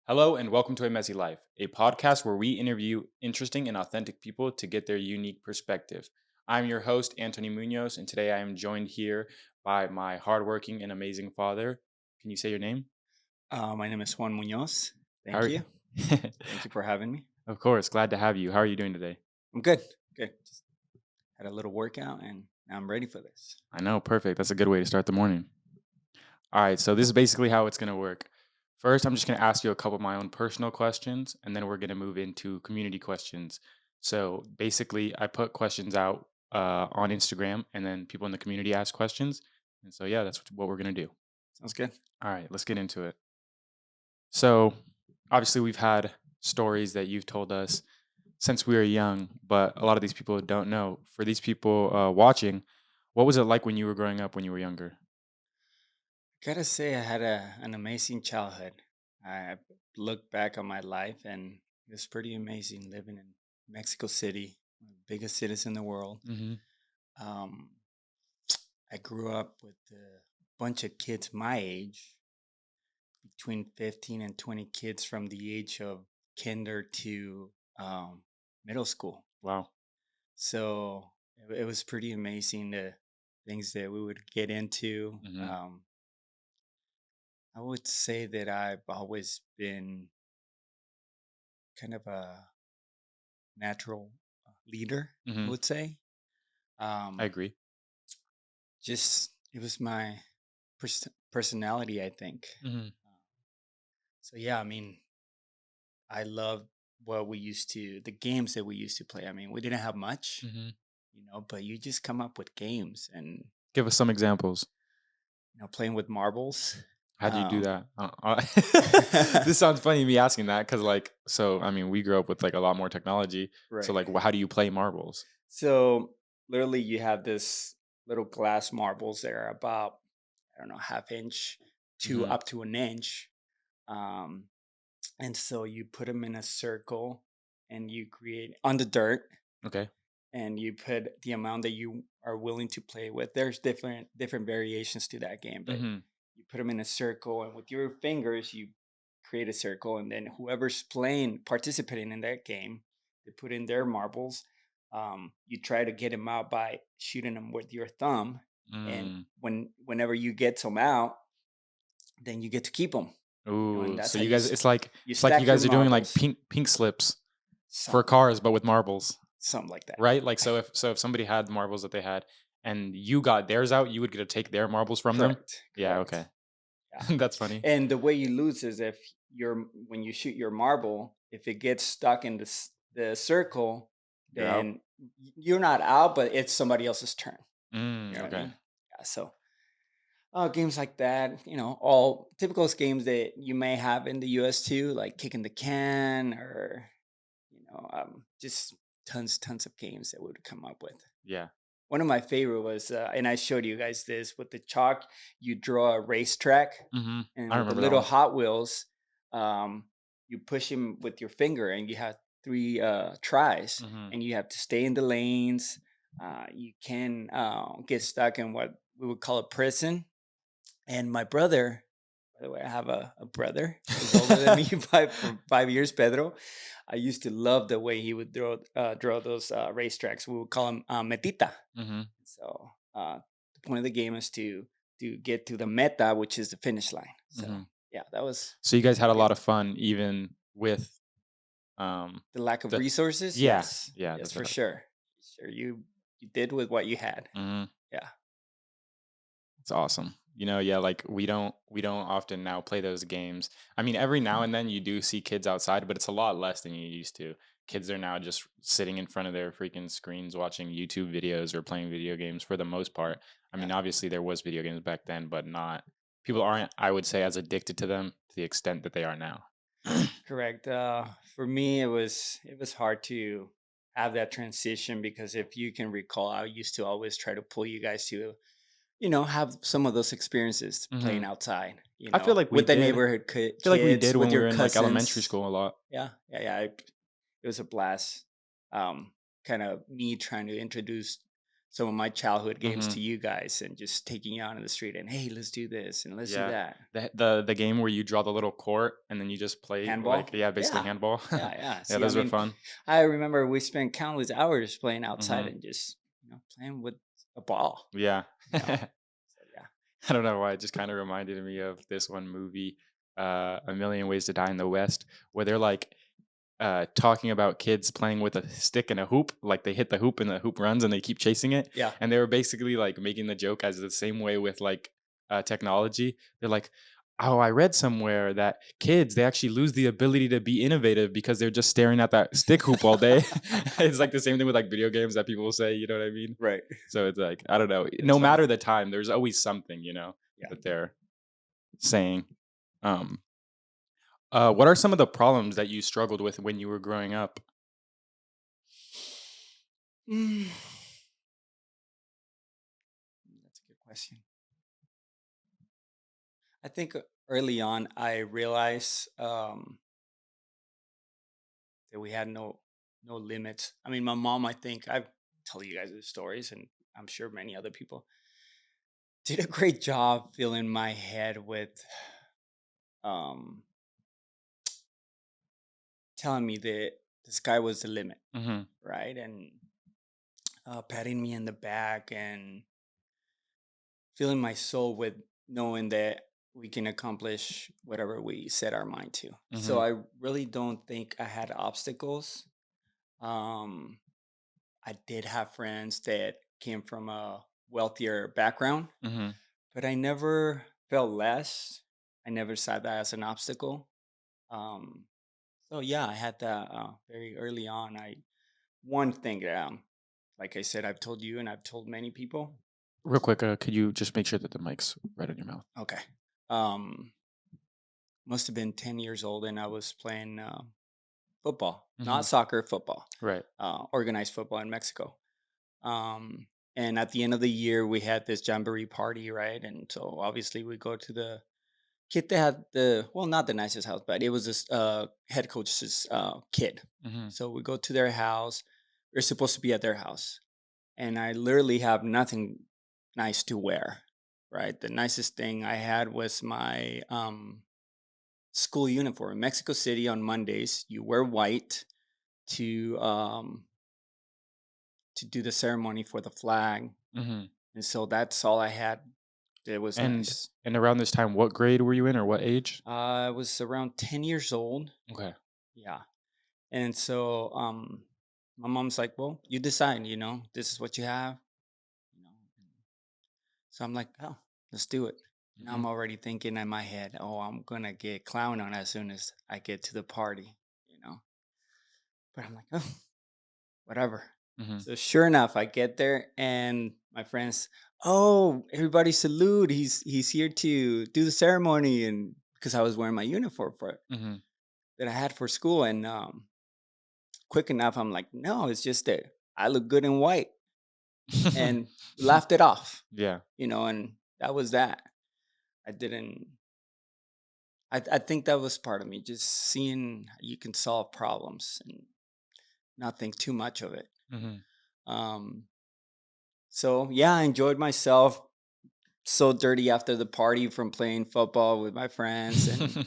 Hello and welcome to A Messy Life, a podcast where we interview interesting and authentic people to get their unique perspective. I'm your host, Anthony Munoz, and today I am joined here by my hardworking and amazing father. Can you say your name? My name is Juan Munoz. How Thank are you. Thank you for having me. Of course, glad to have you. How are you doing today? I'm good. Good. Just had a little workout and now I'm ready for this. I know, perfect. That's a good way to start the morning. All right, so this is basically how it's going to work. First, I'm just going to ask you a couple of my own personal questions, and then we're going to move into community questions. So basically, I put questions out on Instagram, and then people in the community ask questions. And so, yeah, that's what we're going to do. Sounds good. All right, let's get into it. So, obviously, we've had stories that you've told us since we were young, but a lot of these people don't know. For these people watching, what was it like when you were growing up when you were younger? Gotta say, I had an amazing childhood. I look back on my life and it was pretty amazing living in Mexico City, one of the biggest cities in the world. Mm-hmm. Um, I grew up with a bunch of kids my age, between 15 and 20 kids from the age of kinder to middle school. Wow. So it was pretty amazing the things that we would get into. Mm-hmm. I would say that I've always been kind of a natural leader, I Mm-hmm. would say. I Um, agree. just it was my personality, I think. Mhm, Uh, So yeah, I mean, I loved what we used to, the games that we used to play. I mean, we didn't have much, mhm. but you just come up with games and Give us some examples. playing with marbles. How do you do Um, that? This sounds funny me asking that because, like, so I mean, we grew up with like a lot more technology. So, right. like, how do you play marbles? So literally, you have this little glass marbles that are about, I don't know, half inch to Hmm. up to an inch. Um, and so you put them in a circle and you create on the dirt Okay. and you put the amount that you are willing to play with. There's different variations to that game, but Hmm. you put them in a circle and with your fingers you create a circle, and then whoever's playing participating in that game, they put in their marbles. You try to get them out by shooting them with your thumb, and Mm. whenever you get some out, then you get to keep them. And Ooh. that's So how you guys, you it's like you stack your guys are doing like marbles. pink slips for Something like cars, but with marbles, something like that. right? Like, so if somebody had marbles that they had, and you got theirs out, you would get to take their marbles from them. Correct. Yeah. Correct. Okay. Yeah. That's funny. And the way you lose is if when you shoot your marble, if it gets stuck in the circle, You're out. then you're not out, but it's somebody else's turn. You know what I Okay. mean? Yeah. So games like that, all typical games that you may have in the US too, like kicking the can or just tons of games that we would come up with. Yeah. One of my favorite was, and I showed you guys this with the chalk. You draw a racetrack, Hmm. I and with the remember that little one. Hot Wheels, you push him with your finger, and you have three tries, Hmm. and you have to stay in the lanes. You can get stuck in what we would call a prison. And my brother, by the way, I have a brother. He's older than me by for 5 years, Pedro. I used to love the way he would draw those racetracks. We would call him metita. Hmm. So the point of the game is to get to the meta, which is the finish line. So Hmm. yeah, that was So you guys had a pretty lot of amazing. fun even with The lack of the resources, yeah, yes, yeah, yes, that's for what I sure. Sure, you did with what you had. mhm. Yeah, It's awesome. Yeah, like we don't often now play those games. I mean, every now and then you do see kids outside, but it's a lot less than you used to. Kids are now just sitting in front of their freaking screens watching YouTube videos or playing video games for the most part. I yeah, mean, obviously there was video games back then, but not people aren't, I would say, as addicted to them to the extent that they are now. correct. For me, it was hard to have that transition because if you can recall, I used to always try to pull you guys to have some of those experiences playing Hmm. outside, I feel like we with the did. I neighborhood feel like we kids, did with when we your were in like elementary cousins. school a lot. Yeah, yeah, yeah. It was a blast. Kind of me trying to introduce some of my childhood games Mhm. to you guys and just taking you out on the street and hey, let's do this and let's do Yeah. that. The game where you draw the little court and then you just play like, Handball? yeah, basically Yeah. handball. Yeah, yeah. Yeah, See, I those were mean, fun. I remember we spent countless hours playing outside Mhm. and just, playing with a ball, Yeah. you know. So yeah. I don't know why, it just kinda reminded me of this one movie, A Million Ways to Die in the West, where they're, like, talking about kids playing with a stick and a hoop, like, they hit the hoop and the hoop runs and they keep chasing it, Yeah. and they were basically, like, making the joke as the same way with, like, technology. They're like, "Oh, I read somewhere that kids, they actually lose the ability to be innovative because they're just staring at that stick hoop all day." It's like the same thing with, like, video games that people will say, you know what I mean? Right. So it's like, I don't know, It's no funny. matter the time, there's always something, Yeah. that they're saying. Um, what are some of the problems that you struggled with when you were growing up? Mm, that's a good question. I think early on I realized that we had no limits. I mean, my mom, I think I've told you guys the stories, and I'm sure many other people did a great job filling my head with um telling me that the sky was the limit, Mhm, right? And patting me in the back and filling my soul with knowing that we can accomplish whatever we set our mind to. So mhm, I really don't think I had obstacles. Um, I did have friends that came from a wealthier background, mhm. but I never felt less. I never saw that as an obstacle. Um, so yeah, I had that very early on. I one thing that, like I said, I've told you and I've told many people. Real quick, could you just make sure that the mic's right on your mouth? Okay, um, must have been 10 years old, and I was playing football, not Mhm, soccer, football, right. organized football in Mexico. Um, and at the end of the year, we had this jamboree party, right? And so obviously we go to the kid that had not the nicest house, but it was this head coach's kid. Mhm, So we go to their house. We're supposed to be at their house, and I literally have nothing nice to wear. Right, the nicest thing I had was my school uniform. In Mexico City on Mondays, you wear white to do the ceremony for the flag, mhm. and so that's all I had. It was And nice. around this time, what grade were you in or what age? I was around 10 years old. Okay. Yeah, and so my mom's like, "Well, you decide. This is what you have." You know, so I'm like, "Oh, let's do it." Now I'm Mhm, already thinking in my head, "Oh, I'm gonna get clown on as soon as I get to the party." You know, but I'm like, "Oh, whatever." mhm. So sure enough, I get there and my friends, oh, everybody salute. He's here to do the ceremony, and because I was wearing my uniform for it Mhm. that I had for school, and quick enough, I'm like, no, it's just that I look good in white, and laughed it off, Yeah. and that was that. I didn't. I think that was part of me, just seeing you can solve problems and not think too much of it. Mhm. Um, so yeah, I enjoyed myself. So dirty after the party from playing football with my friends, and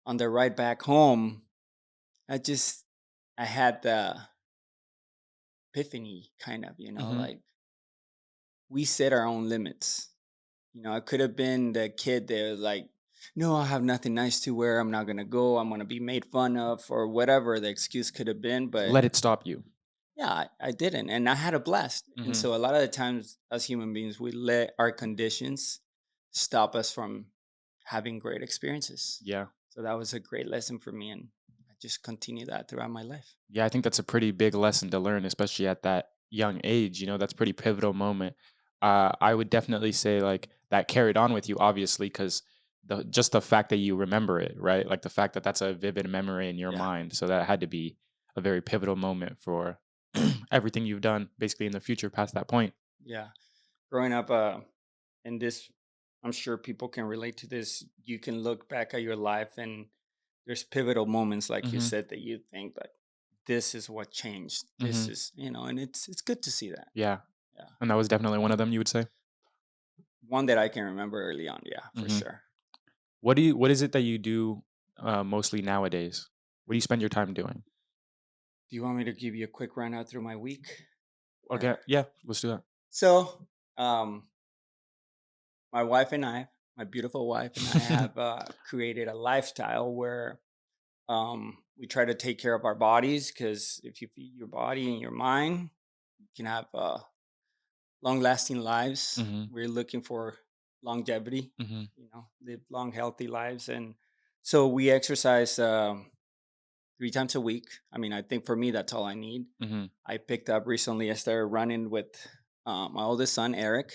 on the ride back home, I just I had the epiphany kind of, Mhm. like we set our own limits. I could have been the kid that was like, no, I have nothing nice to wear. I'm not gonna go. I'm gonna be made fun of or whatever the excuse could have been. But Let it stop you. yeah, I didn't, and I had a blast. And Mhm. so a lot of the times, as human beings, we let our conditions stop us from having great experiences. Yeah. So that was a great lesson for me, and I just continue that throughout my life. Yeah, I think that's a pretty big lesson to learn, especially at that young age. That's pretty pivotal moment. I would definitely say like that carried on with you, obviously, because the fact that you remember it, right? Like the fact that that's a vivid memory in your Yeah, mind. So that had to be a very pivotal moment for everything you've done, basically in the future past that point. yeah. Growing up, in this, I'm sure people can relate to this. You can look back at your life, and there's pivotal moments, like you Hmm. said, that you think like, this is what changed. This Hmm. is, and it's good to see that. Yeah. yeah. And that was definitely one of them, you would say? One that I can remember early on, yeah, for Mhm. sure. What is it that you do, mostly nowadays? What do you spend your time doing? Do you want me to give you a quick run out through my week? Okay, Or yeah, let's do that. so, my wife and I, my beautiful wife and I, have created a lifestyle where we try to take care of our bodies because if you feed your body and your mind, you can have long lasting lives. Mhm, We're looking for longevity, mhm, live long, healthy lives. And so we exercise 3 times a week. I mean, I think for me, that's all I need. mhm. I picked up recently, I started running with my oldest son, Eric.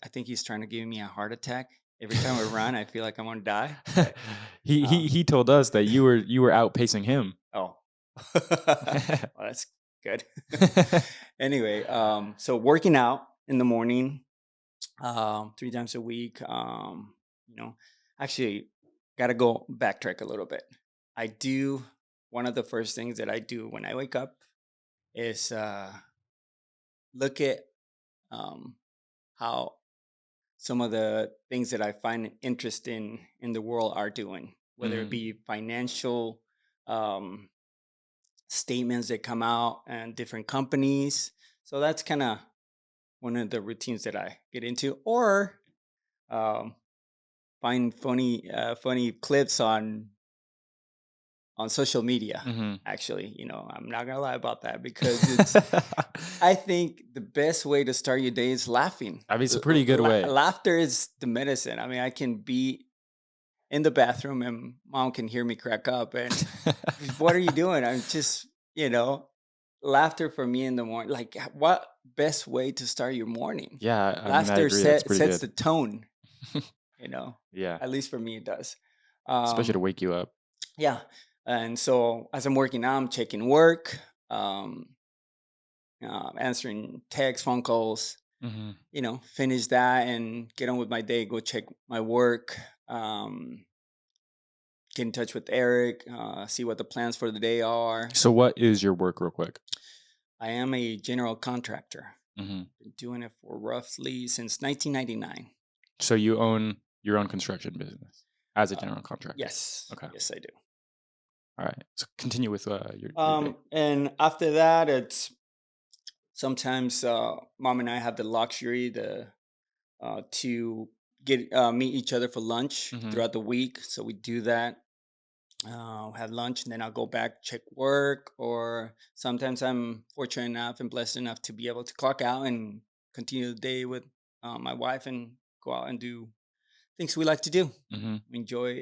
I think he's trying to give me a heart attack. Every time I run, I feel like I'm gonna die. But He he um, he told us that you were outpacing him. oh, well, that's good. Anyway, so working out in the morning, 3 times a week. You know, actually, got to go backtrack a little bit. I do one of the first things that I do when I wake up is look at um, how some of the things that I find interesting in the world are doing, whether it Mhm, be financial um, statements that come out and different companies. So that's kind of one of the routines that I get into, or um, find funny clips on social media. mhm. Actually, I'm not gonna lie about that because it's. I think the best way to start your day is laughing. I mean, it's a pretty good way. Laughter is the medicine. I mean, I can be in the bathroom and mom can hear me crack up and what are you doing? I'm just, laughter for me in the morning. Like what best way to start your morning? Yeah, I mean, I Laughter agree, that's pretty sets good. the tone, you know. Yeah, At least for me it does. especially to Um wake you up. yeah. And so as I'm working out, I'm checking work, um answering texts, phone calls, Mhm. finish that and get on with my day, go check my work, um get in touch with Eric, see what the plans for the day are. So what is your work real quick? I am a general contractor. Mhm. Been doing it for roughly since 1999. So you own your own construction business as a Uh, general contractor? yes, Okay. yes, I do. Alright. So continue with, your day. And after that, it's sometimes mom and I have the luxury to get meet each other for lunch Mhm. throughout the week. So we do that. Have lunch and then I'll go back check work. Or sometimes I'm fortunate enough and blessed enough to be able to clock out and continue the day with my wife and go out and do things we like to do. Mhm. We enjoy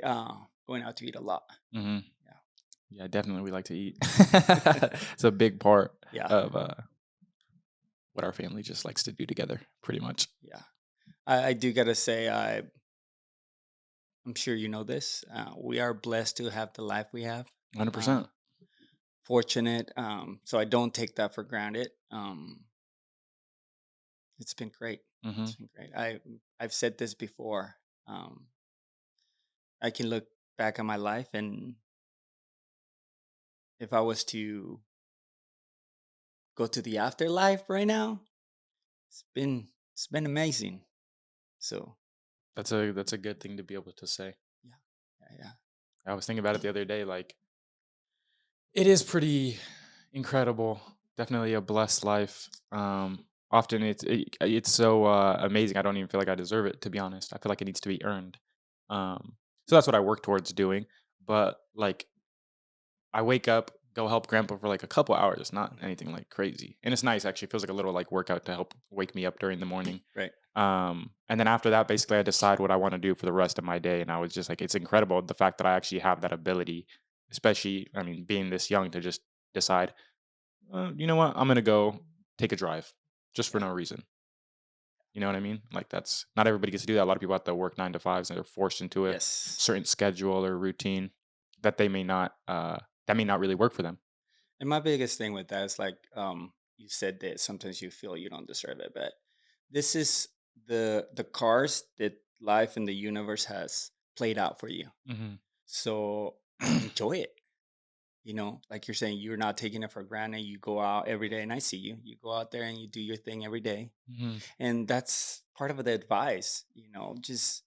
going out to eat a lot. Mhm. Yeah, Yeah, definitely we like to eat. It's a big part yeah, of, what our family just likes to do together, pretty much. yeah. I do gotta say I'm sure you know this. We are blessed to have the life we have. Uh, 100%. Fortunate. So I don't take that for granted. It's been great. Mhm. It's been great. I've said this before. Um, I can look back on my life, and if I was to go to the afterlife right now, it's been amazing. So That's a good thing to be able to say. yeah, yeah, yeah. I was thinking about it the other day, like, it is pretty incredible. Definitely a blessed life. Often it's so, amazing, I don't even feel like I deserve it, to be honest. I feel like it needs to be earned. So that's what I work towards doing, but, like, I wake up, go help grandpa for like a couple hours, not Mhm. anything like crazy. And it's nice actually. It feels like a little like workout to help wake me up during the morning. Right. And then after that, basically I decide what I want to do for the rest of my day. And I was just like, it's incredible the fact that I actually have that ability, especially, I mean, being this young to just decide, you know what, I'm gonna go take a drive just for Yeah. no reason. You know what I mean? Like that's not everybody gets to do that. A lot of people have to work 9 to 5s and they're forced into a Yes. certain schedule or routine that they may not that may not really work for them. And my biggest thing with that is like you said that sometimes you feel you don't deserve it, but this is the cars that life and the universe has played out for you. Mhm. So enjoy it. like you're saying, you're not taking it for granted. You go out every day, and I see you. You go out there and you do your thing every day, Mhm. and that's part of the advice. Just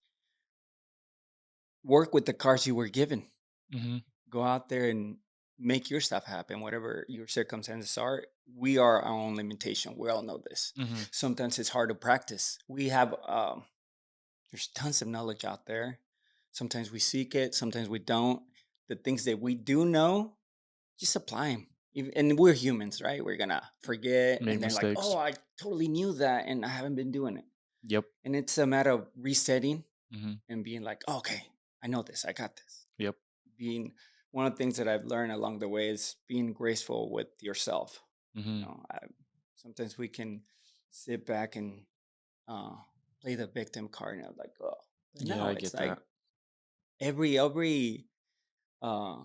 work with the cards you were given. Mhm. Go out there and make your stuff happen, whatever your circumstances are. We are our own limitation. We all know this. Mhm. Sometimes it's hard to practice. There's tons of knowledge out there. Sometimes we seek it, sometimes we don't. The things that we do know, just apply them. And we're humans, right? We're gonna forget, Make and then like, mistakes. oh, I totally knew that, and I haven't been doing it. Yep. And it's a matter of resetting Mhm. and being like, "Oh, okay, I know this, I got this." Yep. Being One of the things that I've learned along the way is being graceful with yourself. Mhm. Sometimes we can sit back and uh, play the victim card, and I'm like, oh, but Yeah, no, I it's get that. like every uh,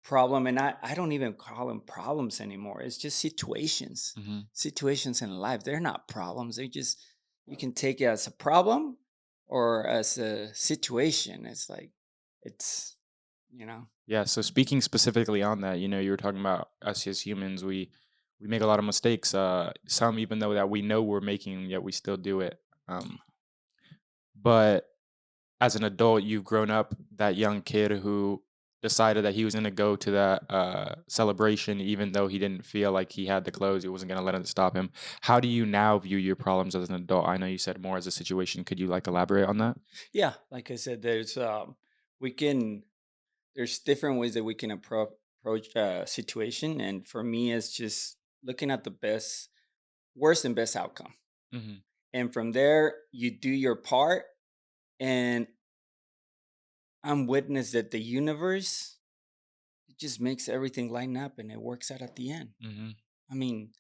problem, and I don't even call them problems anymore. It's just situations, Mhm. situations in life. They're not problems. They just you can take it as a problem or as a situation. It's like it's you know Yeah, so speaking specifically on that, you were talking about us as humans, we make a lot of mistakes. Some even though that we know we're making, yet we still do it. But as an adult, you've grown up that young kid who decided that he was going to go to that celebration, even though he didn't feel like he had the clothes. He wasn't going to let it stop him. How do you now view your problems as an adult? I know you said more as a situation. Could you like elaborate on that? yeah. Like I said, we can there's different ways that we can approach a situation, and for me, it's just looking at the worst and best outcome, Hmm. and from there, you do your part, and I'm witness that the universe it just makes everything line up, and it works out at the end. Hmm. I mean,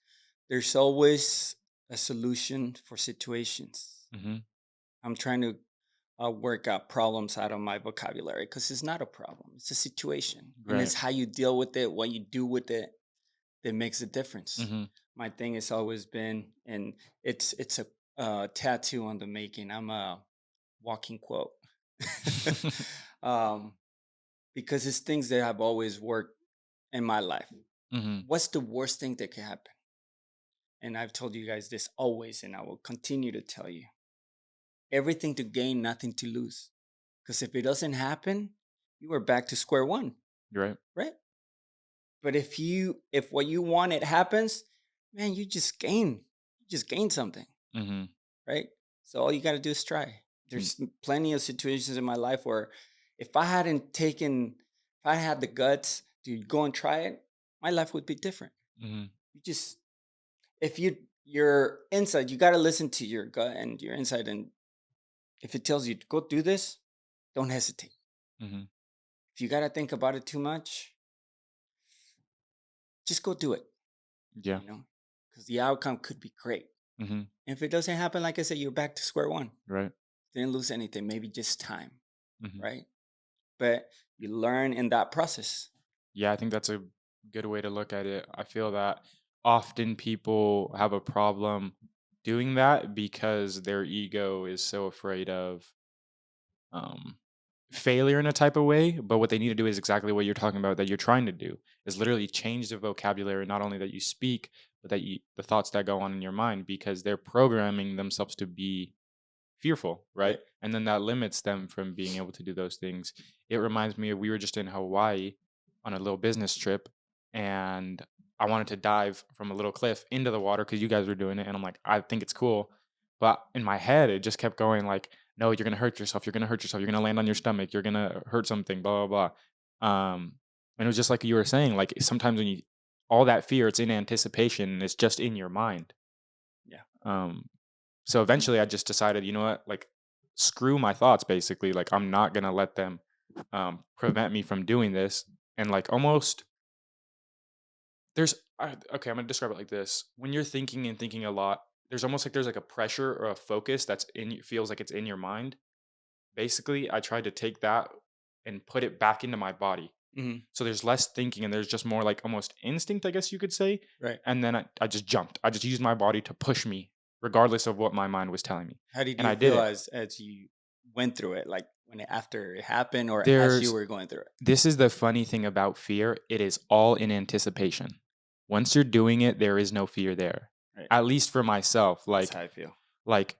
there's always a solution for situations. Hmm. I'm trying to work out problems out of my vocabulary because it's not a problem; it's a situation, and Right. it's how you deal with it, what you do with it that makes a difference. Hmm. My thing has always been, and it's a tattoo on the making. I'm a walking quote, um, because it's things that have always worked in my life. Hmm. What's the worst thing that can happen? And I've told you guys this always, and I will continue to tell you: everything to gain, nothing to lose. Because if it doesn't happen, you are back to square one, Right. right? But if what you wanted happens, man, you just gain something, Hmm. right? So all you got to do is try. There's plenty of situations in my life where if I hadn't taken, if I had the guts to go and try it, my life would be different. Hmm. You just, if your inside, you got to listen to your gut and your inside. And if it tells you to go do this, don't hesitate. Hmm. If you got to think about it too much, just go do it, Yeah. you know, because the outcome could be great. Hmm. If it doesn't happen, like I said, you're back to square one. Right. Didn't lose anything, maybe just time, Hmm. right? But you learn in that process. Yeah, I think that's a good way to look at it. I feel that often people have a problem doing that because their ego is so afraid of um, failure in a type of way. But what they need to do is exactly what you're talking about that you're trying to do is literally change the vocabulary, not only that you speak, but the thoughts that go on in your mind because they're programming themselves to be fearful, right? Right. And then that limits them from being able to do those things. It reminds me of we were just in Hawaii on a little business trip and I wanted to dive from a little cliff into the water because you guys were doing it. And I'm like, I think it's cool. But in my head, it just kept going like, no, you're gonna hurt yourself. You're gonna hurt yourself. You're gonna land on your stomach. You're gonna hurt something. Blah blah blah. And it was just like you were saying. Like sometimes when you all that fear, it's in anticipation. And it's just in your mind. Yeah. Um, so eventually I just decided, you know what? Like screw my thoughts basically. Like I'm not going to let them prevent me from doing this and like almost okay, I'm going to describe it like this. When you're thinking and thinking a lot, there's almost like there's like a pressure or a focus that's feels like it's in your mind. Basically, I tried to take that and put it back into my body. Hmm. So there's less thinking and there's just more like almost instinct, I guess you could say. Right. And then I just jumped. I just used my body to push me, regardless of what my mind was telling me. How did And you I did feel it. as you went through it? Like after it happened or as you There's were going through it? This is the funny thing about fear. It is all in anticipation. Once you're doing it, there is no fear there. Right. At least for myself. That's how I feel. Like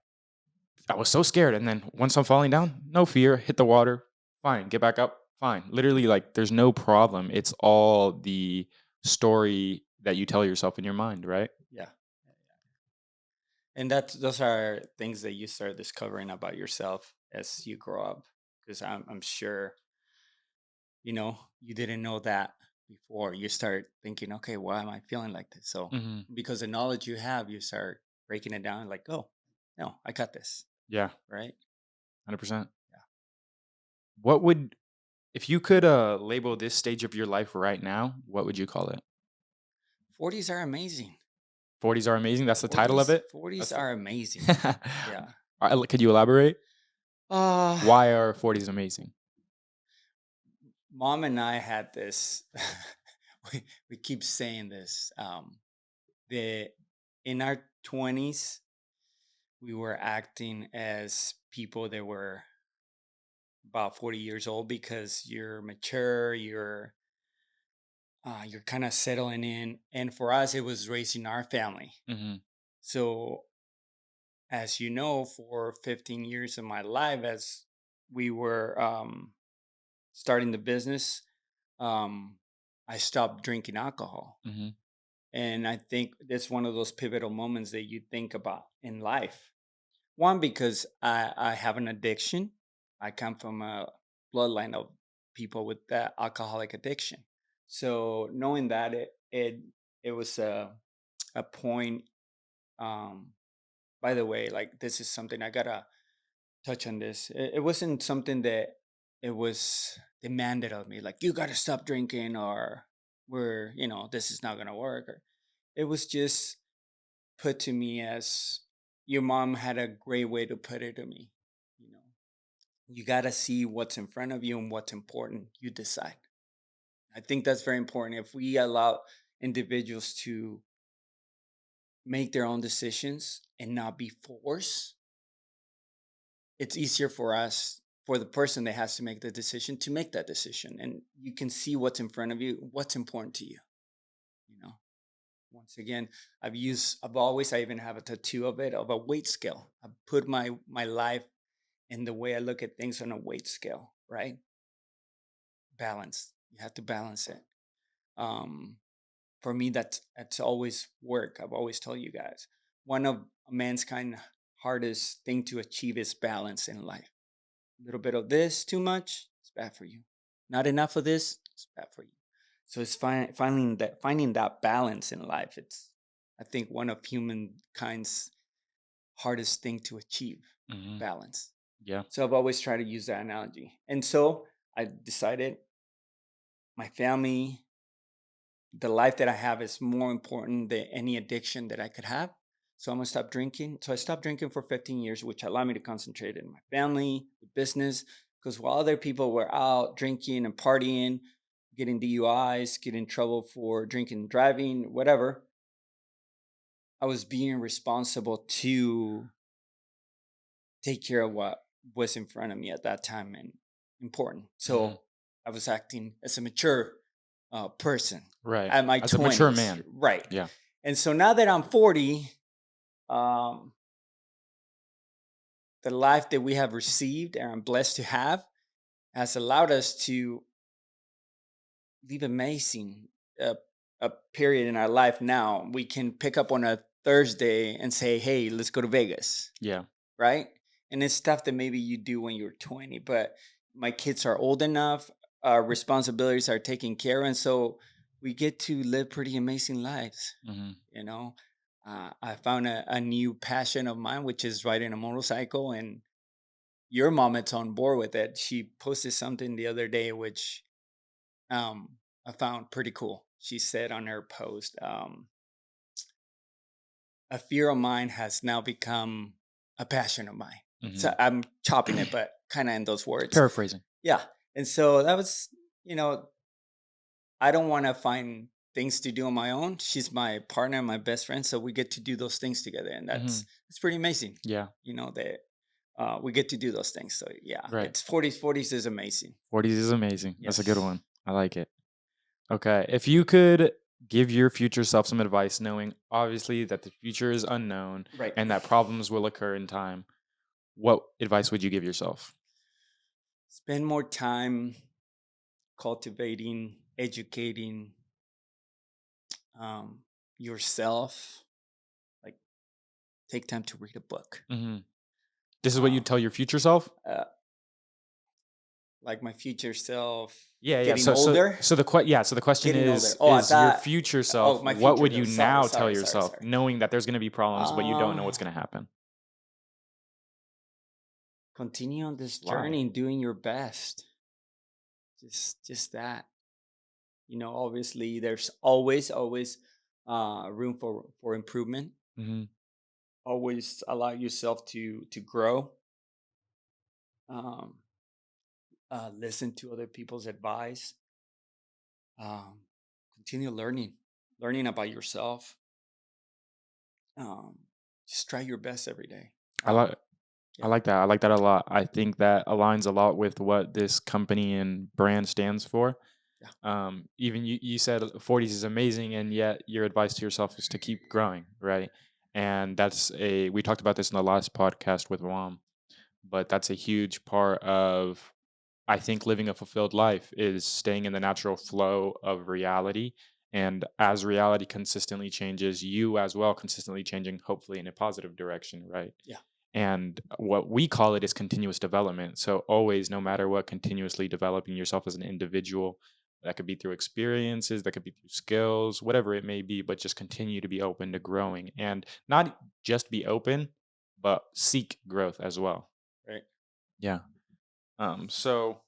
I was so scared, and then once I'm falling down, no fear. Hit the water, fine. Get back up, fine. Literally, like there's no problem. It's all the story that you tell yourself in your mind, right? Yeah. And those are things that you start discovering about yourself as you grow up. Because I'm sure, you didn't know that before. You start thinking, okay, why am I feeling like this? So Hmm. because the knowledge you have, you start breaking it down like, oh, no, I got this. Yeah, Right. 100%. Yeah. What would if you could label this stage of your life right now? What would you call it? 40s are amazing. 40s are amazing. That's the title of 40s, it. 40s That's are amazing. Yeah. Could you elaborate? Uh Why are 40s amazing? Mom and I had this. We keep saying this. The In our 20s, we were acting as people that were about 40 years old because you're mature, you're kind of settling in, and for us, it was raising our family. Hmm. So, as you know, for 15 years of my life, as we were starting the business, um, I stopped drinking alcohol. Hmm. And I think that's one of those pivotal moments that you think about in life. One, because I have an addiction. I come from a bloodline of people with that alcoholic addiction. So knowing that it was a point. Um, by the way, like this is something I gotta touch on this. It wasn't something that it was demanded of me, like you gotta stop drinking or this is not gonna work. It was just put to me as your mom had a great way to put it to me. You know, you got to see what's in front of you and what's important. You decide. I think that's very important. If we allow individuals to make their own decisions and not be forced, it's easier for us, for the person that has to make the decision, to make that decision. And you can see what's in front of you, what's important to you. You know, Once again, I even have a tattoo of it, of a weight scale. I put my life and the way I look at things on a weight scale, right? Balance. You have to balance it. Um, for me, that's always work. I've always told you guys, one of mankind hardest thing to achieve is balance in life. A little bit of this, too much, it's bad for you. Not enough of this, it's bad for you. So it's finding that balance in life. It's, I think, one of humankind's hardest thing to achieve, Hmm. balance. Yeah. So I've always tried to use that analogy. And so I decided my family, the life that I have is more important than any addiction that I could have. So I'm gonna stop drinking. So I stopped drinking for 15 years, which allowed me to concentrate in my family, the business. Because while other people were out drinking and partying, getting DUIs, getting in trouble for drinking and driving, whatever, I was being responsible to take care of what was in front of me at that time and important. Hmm. So I was acting as a mature person Right. at my As a mature 20s, man. right? Yeah. And so now that I'm 40, um, the life that we have received and I'm blessed to have has allowed us to leave amazing a period in our life. Now we can pick up on a Thursday and say, "Hey, let's go to Vegas." Yeah. Right? And it's stuff that maybe you do when you're 20, but my kids are old enough, our responsibilities are taken care of, and so we get to live pretty amazing lives. Hmm. You know, I found a new passion of mine, which is riding a motorcycle, and your mom is on board with it. She posted something the other day, which I found pretty cool. She said on her post, a fear of mine has now become a passion of mine. So Hmm. I'm chopping it, but kind of in those words. Paraphrasing. Yeah. And so that was, I don't want to find things to do on my own. She's my partner, my best friend. So we get to do those things together. And Hmm. that's pretty amazing. Yeah. That we get to do those things. So yeah, Right. it's 40s is amazing. 40s is amazing. That's a good Yes. one. I like it. Okay. If you could give your future self some advice, knowing obviously that the future is unknown Right. and that problems will occur in time, what advice would you give yourself? Spend more time cultivating, educating yourself. Like, take time to read a book. Hmm. This is what you Um, tell your future self? uh, like my future self Yeah, yeah. getting So, so, older, so the question getting older. is Oh, I is your thought, future oh, self, my what future would though. you Sorry, now tell sorry, sorry, yourself, sorry. knowing that there's going to be problems, but you don't know what's Um, going to happen? Continue on this Why? journey, doing your best. Just that. Obviously, there's always room for improvement. Hmm. Always allow yourself to grow. Um, Listen to other people's advice. Um, Continue learning about yourself. Um, just try your best every day. I like I Yeah, like that. I like that a lot. I think that aligns a lot with what this company and brand stands for. yeah, Even you said 40s is amazing, and yet your advice to yourself is to keep growing, right? And we talked about this in the last podcast with Juan, but that's a huge part of, I think, living a fulfilled life is staying in the natural flow of reality. And as reality consistently changes, you as well consistently changing, hopefully in a positive direction, right? yeah. And what we call it is continuous development. So always, no matter what, continuously developing yourself as an individual. That could be through experiences, that could be through skills, whatever it may be, but just continue to be open to growing and not just be open, but seek growth as well. Right. Yeah. So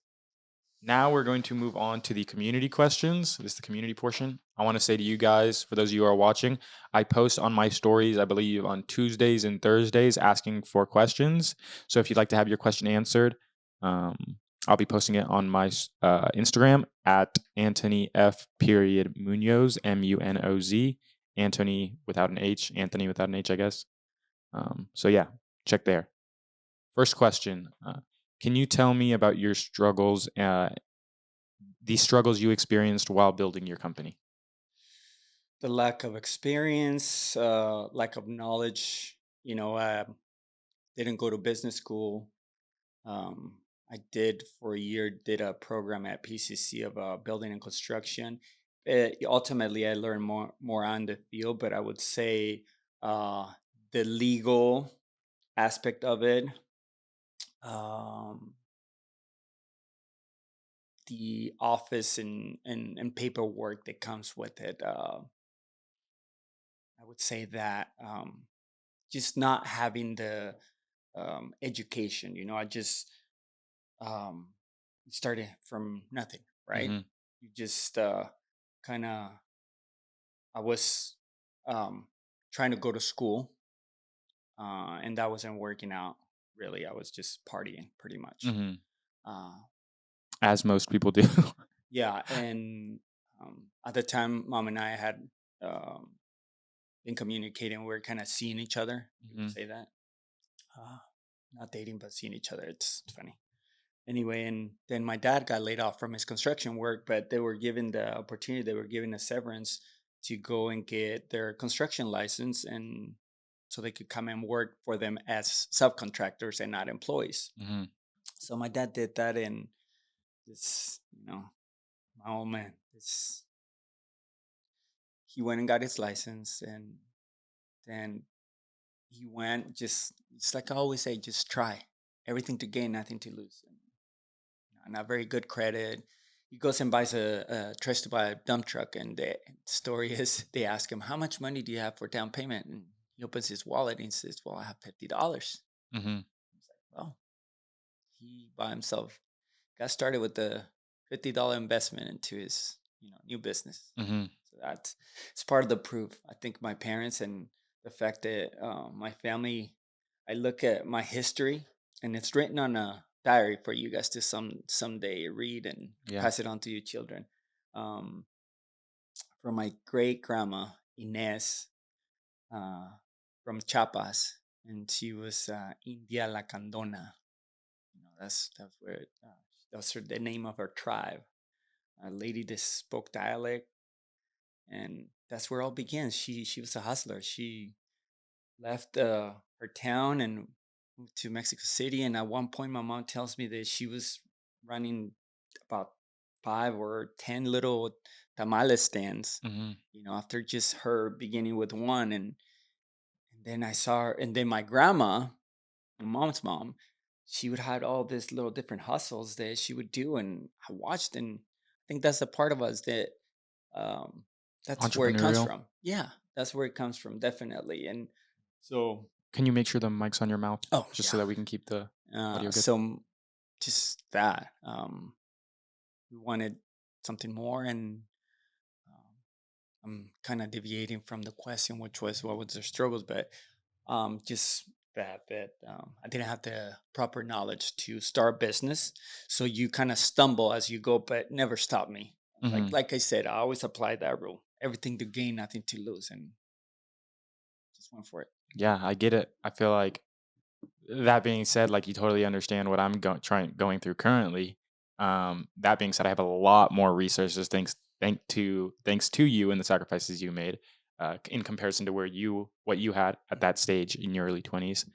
now we're going to move on to the community questions. This is the community portion. I want to say to you guys, for those of you who are watching, I post on my stories, I believe, on Tuesdays and Thursdays asking for questions. So if you'd like to have your question answered, um, I'll be posting it on my Instagram at Anthony F. period Munoz, Munoz. Anthony without an H, Anthony without an H, I guess. So yeah, check there. First question. Can you tell me about your struggles, these struggles you experienced while building your company? The lack of experience, lack of knowledge. Didn't go to business school. I did for a year, did a program at PCC of building and construction. Ultimately, I learned more on the field, but I would say the legal aspect of it, um, the office and paperwork that comes with it. I would say that just not having the education. I just um, started from nothing, right? Mhm. You just kind of, I was um, trying to go to school, and that wasn't working out really. I was just partying pretty much. Mhm. Uh, As most people do. yeah, and at the time, mom and I had um, been communicating. We were kind of seeing each other. You would Mhm. say that, uh, not dating, but seeing each other. It's funny. Anyway, and then my dad got laid off from his construction work, but they were given the opportunity, they were given a severance to go and get their construction license, and so they could come and work for them as subcontractors and not employees. Mhm. So my dad did that, and this, my old man, this, he went and got his license, and then he went, just, it's like I always say, just try everything to gain, nothing to lose. Not very good credit. He goes and tries to buy a dump truck, and the story is they ask him, "How much money do you have for down payment?" And he opens his wallet and he says, "Well, I have $50." Mhm. He's like, "Well," he by himself got started with the $50 investment into his new business. Mhm. So that's it's part of the proof. I think my parents and the fact that my family, I look at my history, and it's written on a diary for you guys to someday read and Yeah. pass it on to your children. Um, from my great grandma Inez, uh, from Chiapas. and she was India La Candona. That's where that's the name of her tribe. A lady that spoke dialect, and that's where it all began. She was a hustler. She left her town and moved to Mexico City. And at one point, my mom tells me that she was running about 5 or 10 little tamale stands. Hmm. After just her beginning with one, and then I saw her, and then my grandma, my mom's mom, she would have all these little different hustles that she would do, and I watched, and I think that's the part of us that um, that's where it comes Entrepreneurial. from. Yeah, that's where it comes from, definitely. And so, Can you make sure the mic's on your mouth oh just so yeah, that we can keep the audio good? just that we wanted something more, and um, I'm kind of deviating from the question, which was what was their struggles, but just that I didn't have the proper knowledge to start business. So you kind of stumble as you go, but never stop me. Like Hmm. like I said, I always apply that rule: everything to gain, nothing to lose, and just went for it. Yeah, I get it. I feel like that being said, like you totally understand what I'm going through currently. That being said, I have a lot more resources thanks to you and the sacrifices you made, in comparison to what you had at that stage in your early 20s.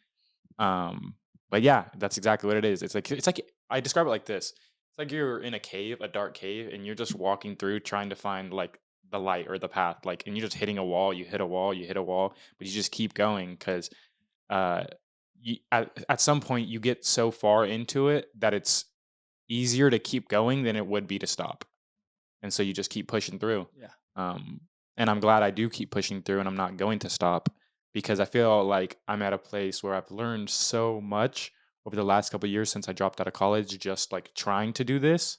But yeah, that's exactly what it is. It's like I describe it like this. It's like you're in a cave, a dark cave, and you're just walking through trying to find like the light or the path. Like, and you're just hitting a wall. You hit a wall. You hit a wall, but you just keep going because uh, at some point you get so far into it that it's easier to keep going than it would be to stop, and so you just keep pushing through. Yeah, um, and I'm glad I do keep pushing through and I'm not going to stop, because I feel like I'm at a place where I've learned so much over the last couple of years since I dropped out of college, just like trying to do this,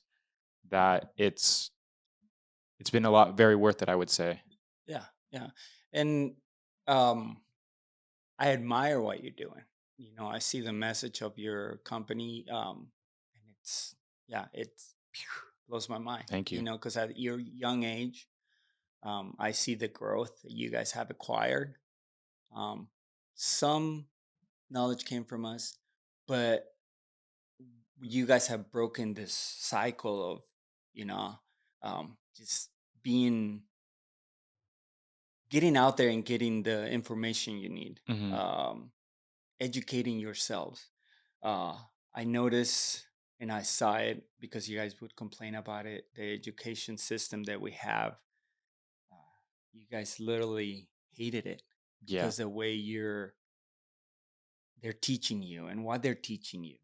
that it's been a lot very worth it, I would say. yeah, yeah. And um, I admire what you're doing. I see the message of your company, and yeah, it's blows my mind. Thank you. Because at your young age, I see the growth that you guys have acquired. Um, some knowledge came from us, but you guys have broken this cycle of, you know, just being getting out there and getting the information you need, Hmm. um, educating yourselves. Uh, I notice and I saw it because you guys would complain about it. The education system that we have, uh, you guys literally hated it Yeah. because the way they're teaching you and what they're teaching you.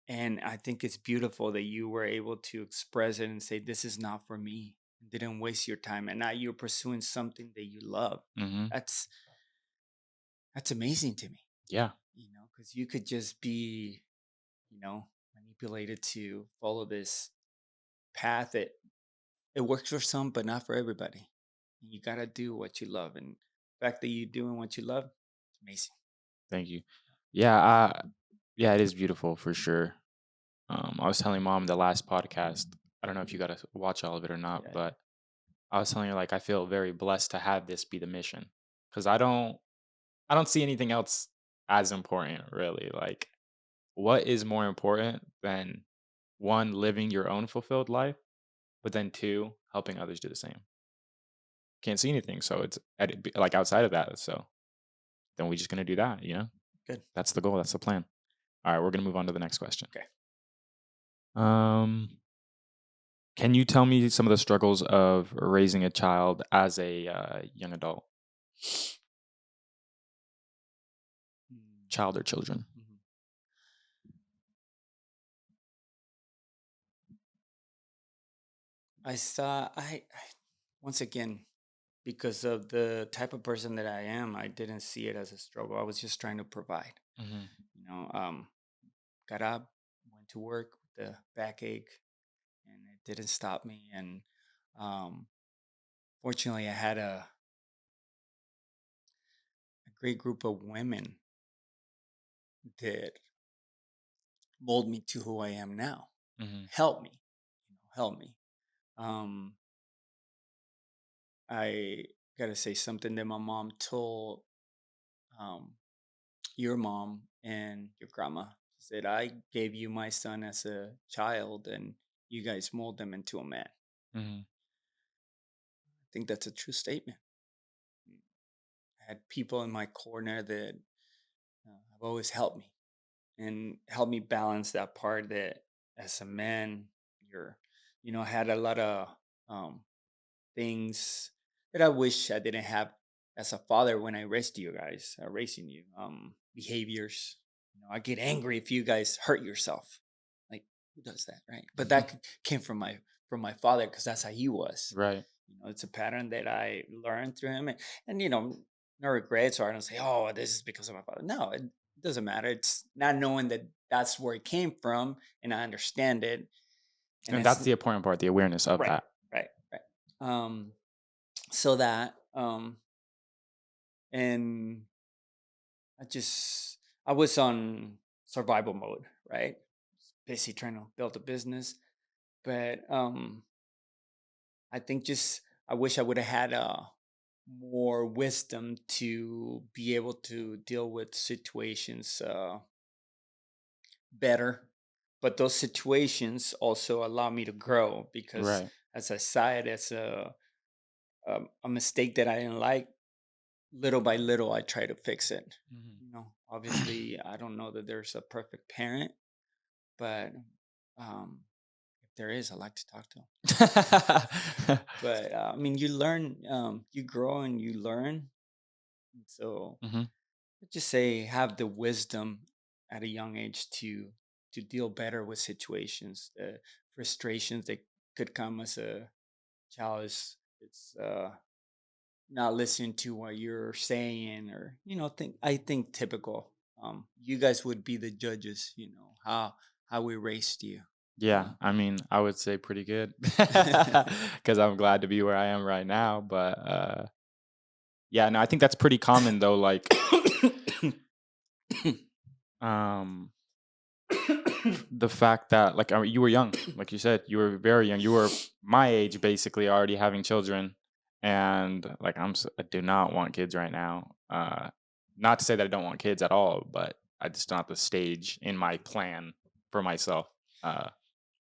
And I think it's beautiful that you were able to express it and say, "This is not for me." Didn't waste your time, and now you're pursuing something that you love. Hmm. That's that's amazing to me. Yeah. Because you could just be, manipulated to follow this path that it works for some, but not for everybody. And you gotta do what you love, and the fact that you're doing what you love, it's amazing. Thank you. Yeah, it is beautiful for sure. I was telling mom the last podcast. I don't know if you got to watch all of it or not, Yeah, but I was telling her like I feel very blessed to have this be the mission, because I don't see anything else as important really. Like, what is more important than one, living your own fulfilled life, but then two, helping others do the same. Can't see anything, so like outside of that. So then we're just gonna do that. good. That's the goal. That's the plan. All right, we're gonna move on to the next question. Okay. Um, can you tell me some of the struggles of raising a child as a young adult, Mm, child or children? mhm. Once again, because of the type of person that I am, I didn't see it as a struggle. I was just trying to provide. Hmm. You know, um, got up, went to work with the backache, and it didn't stop me. And um, fortunately, I had a great group of women that mold me to who I am now. Hmm. Help me, help me. Um, I gotta say something that my mom told. Um, your mom and your grandma. She said, I gave you my son as a child, and you guys mold them into a man. Mhm. I think that's a true statement. I had people in my corner that have always helped me and helped me balance that part that as a man, you're, I had a lot of um, things that I wish I didn't have as a father when I raised you guys, raising you. Behaviors. I get angry if you guys hurt yourself. Like, who does that, right? But that came from my father because that's how he was. Right. It's a pattern that I learned through him, and no regrets, or I don't say, "Oh, this is because of my father." No, it doesn't matter. It's not knowing that that's where it came from, and I understand it, and And it's that's the important part, the awareness of right, that. right, right. So that and I was on survival mode, right? Busy trying to build a business, but I think just I wish I would have had more wisdom to be able to deal with situations better. But those situations also allow me to grow because, Right. as I saw it as a mistake that I didn't like, little by little, I try to fix it. Mhm. Obviously, I don't know that there's a perfect parent, but if there is, I like to talk to 'em. But I mean, you learn, you grow and you learn. And so Mhm. let's just say have the wisdom at a young age to deal better with situations, the frustrations that could come as a child is it's not listening to what you're saying, or think I think typical. You guys would be the judges, how we raised you. Yeah, Um, I mean, I would say pretty good because I'm glad to be where I am right now. But yeah, no, I think that's pretty common though. Like, um, the fact that like you were young, like you said, you were very young. You were my age, basically, already having children, and like I do not want kids right now. Not to say that I don't want kids at all, but I just not the stage in my plan for myself. Uh,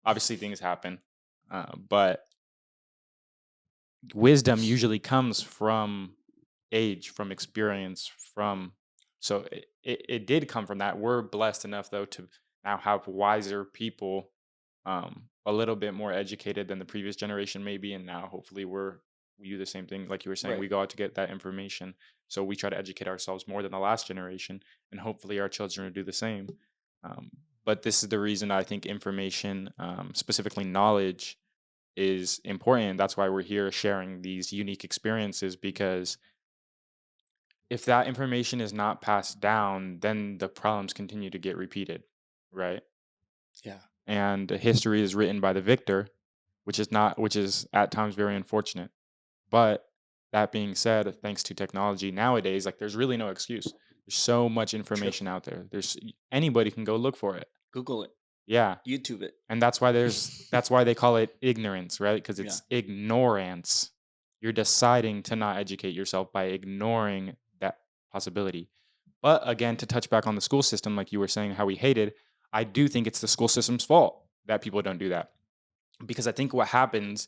Obviously, things happen, but wisdom usually comes from age, from experience, from so it did come from that. We're blessed enough though to now have wiser people, a little bit more educated than the previous generation maybe, and now hopefully we do the same thing like you were saying. right. We go out to get that information, so we try to educate ourselves more than the last generation, and hopefully our children will do the same. Um, but this is the reason I think information, specifically knowledge, is important. That's why we're here sharing these unique experiences because if that information is not passed down, then the problems continue to get repeated, right? Yeah. And history is written by the victor, which is at times very unfortunate. But that being said, thanks to technology nowadays, like there's really no excuse. There's so much True. information out there. Anybody can go look for it. Google it. Yeah. YouTube it. And that's why they call it ignorance, right? Because Yeah. it's ignorance. You're deciding to not educate yourself by ignoring that possibility. But again, to touch back on the school system, like you were saying, how we hated, I do think it's the school system's fault that people don't do that. Because I think what happens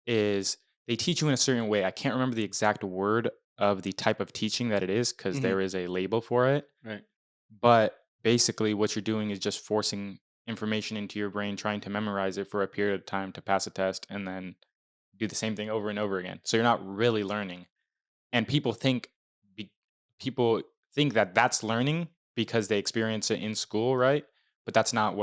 is they teach you in a certain way. I can't remember the exact word of the type of teaching that it is because Hmm. there is a label for it. Right. But basically, what you're doing is just forcing information into your brain, trying to memorize it for a period of time to pass a test, and then do the same thing over and over again. So you're not really learning. And be- people think that that's learning because they experience it in school, right? But that's not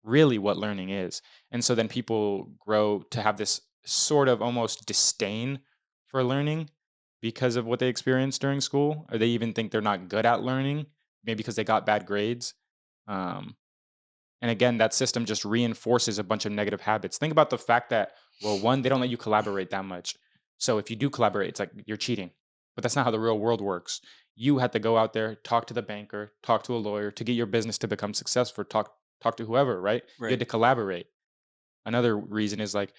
really what learning is. And so then people grow to have this sort of almost disdain for learning because of what they experienced during school, or they even think they're not good at learning, maybe because they got bad grades. Um, and again, that system just reinforces a bunch of negative habits. Think about the fact that, well, one, they don't let you collaborate that much. So if you do collaborate, it's like you're cheating. But that's not how the real world works. You had to go out there, talk to the banker, talk to a lawyer to get your business to become successful, talk to whoever, right? You had Right. to collaborate. Another reason is like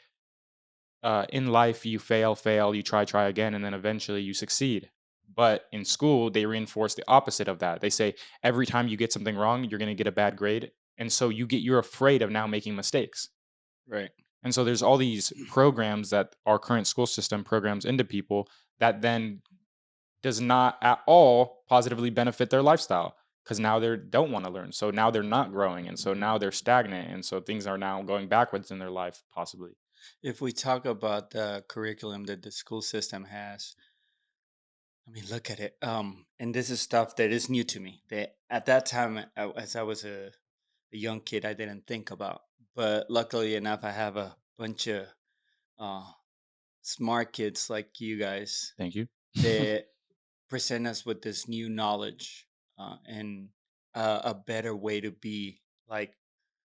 in life, you fail, you try again, and then eventually you succeed. But in school, they reinforce the opposite of that. They say every time you get something wrong, you're going to get a bad grade. And so you're afraid of now making mistakes. Right. And so there's all these programs that our current school system programs into people that then does not at all positively benefit their lifestyle because now they don't want to learn. So now they're not growing. And so now they're stagnant. And so things are now going backwards in their life, possibly. If we talk about the curriculum that the school system has, I mean, look at it. And this is stuff that is new to me. That at that time, as I was a young kid, I didn't think about. But luckily enough, I have a bunch of uh, smart kids like you guys Thank you. that present us with this new knowledge and a better way to be. Like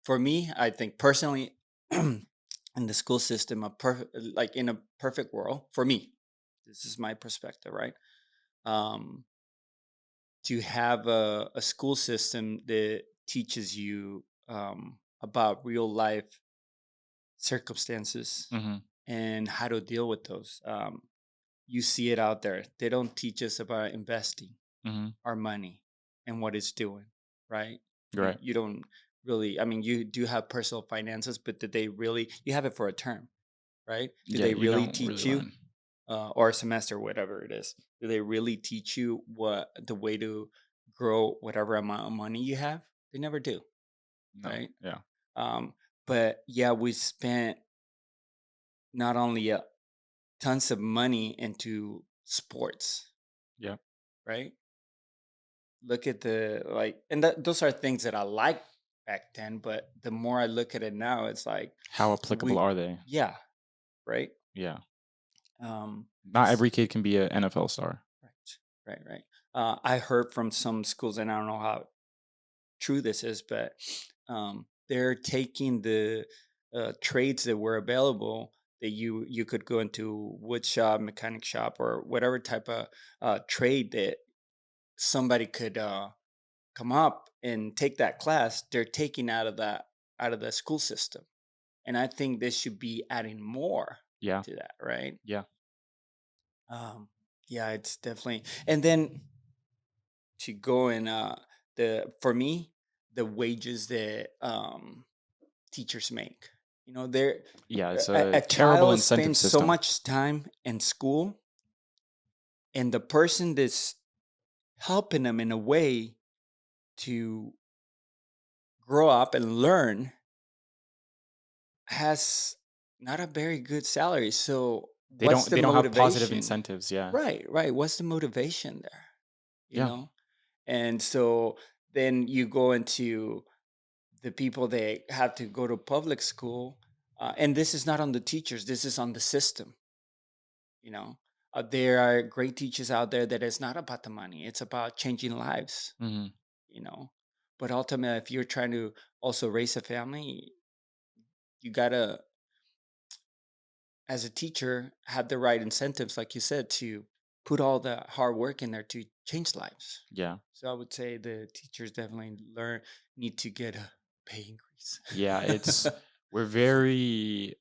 for me, I think personally, in the school system, like in a perfect world, for me, this is my perspective, right? Um, to have a school system that teaches you about real life circumstances Hmm. and how to deal with those. You see it out there. They don't teach us about investing Hmm. our money and what it's doing, right? Right. You don't really, I mean, you do have personal finances, but did they really, you have it for a term, right? Do Yeah, they you really don't really teach you, learn. or a semester, whatever it is? Do they really teach you what the way to grow whatever amount of money you have? They never do, No. right? Yeah. Um, but yeah, we spent not only tons of money into sports, Yeah. right? Look at the like, and those are things that I like back then. But the more I look at it now, it's like How applicable we, are they? yeah, right. Yeah. Um, Not s- every kid can be an NFL star. right, right. I heard from some schools, and I don't know how true this is, but they're taking the trades that were available that you could go into wood shop, mechanic shop, or whatever type of trade that somebody could come up and take that class. They're taking out of the school system, and I think they should be adding more Yeah. to that, right? Yeah. Um, yeah, it's definitely. And then to go and the for me, the wages that teachers make. You know, they're Yeah. It's a a terrible child incentive spends so system. much time in school, and the person that's helping them in a way to grow up and learn has not a very good salary. So what's the They don't have positive motivation? incentives. Yeah. Right, right. What's the motivation there? You Yeah. know? And so then you go into the people that have to go to public school. And this is not on the teachers, this is on the system. You know, there are great teachers out there that it's not about the money, it's about changing lives, Hmm. you know. But ultimately, if you're trying to also raise a family, you gotta, as a teacher, have the right incentives, like you said, to put all the hard work in there to change lives. Yeah. So I would say the teachers definitely need to get a pay increase. Yeah. We're very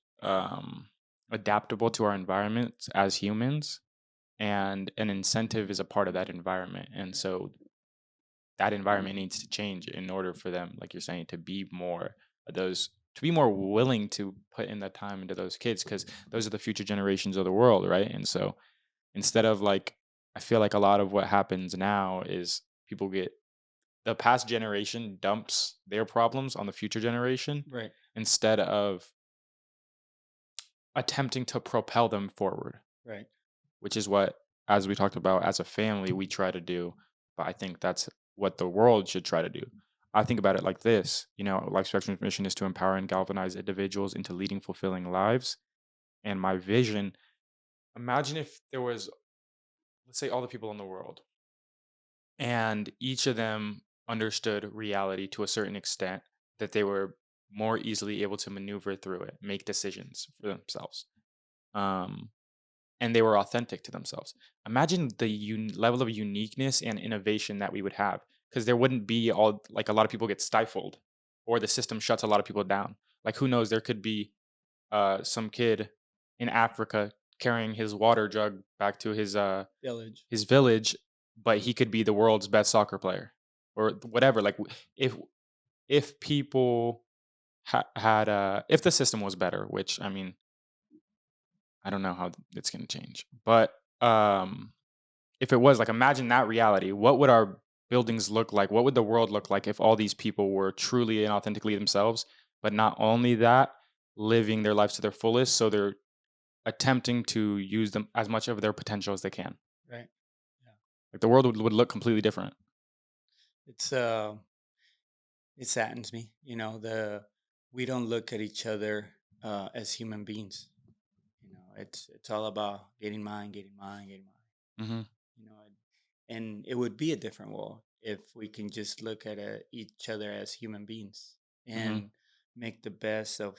adaptable to our environment as humans, and an incentive is a part of that environment. And so that environment needs to change in order for them, like you're saying, to be more of those, to be more willing to put in that time into those kids, because those are the future generations of the world, right? And so instead of like, I feel like a lot of what happens now is people get, the past generation dumps their problems on the future generation Right, instead of attempting to propel them forward, right. which is what, as we talked about, as a family, we try to do. But I think that's what the world should try to do. I think about it like this, Life Spectrum's mission is to empower and galvanize individuals into leading fulfilling lives. And my vision, imagine if there was, let's say, all the people in the world, and each of them understood reality to a certain extent that they were more easily able to maneuver through it, make decisions for themselves. Um, and they were authentic to themselves. Imagine the level of uniqueness and innovation that we would have, because there wouldn't be all, like, a lot of people get stifled, or the system shuts a lot of people down. Like, who knows? There could be some kid in Africa carrying his water jug back to Village. his village, but he could be the world's best soccer player or whatever. Like if people had if the system was better, which I mean, I don't know how it's going to change, but if it was like, imagine that reality. What would our buildings look like? What would the world look like if all these people were truly and authentically themselves? But not only that, living their lives to their fullest. So they're attempting to use them as much of their potential as they can. Right. Yeah. Like the world would look completely different. It's it saddens me, the we don't look at each other as human beings. It's all about getting mine, getting mine, getting mine. Hmm. And it would be a different world if we can just look at each other as human beings Hmm. and make the best of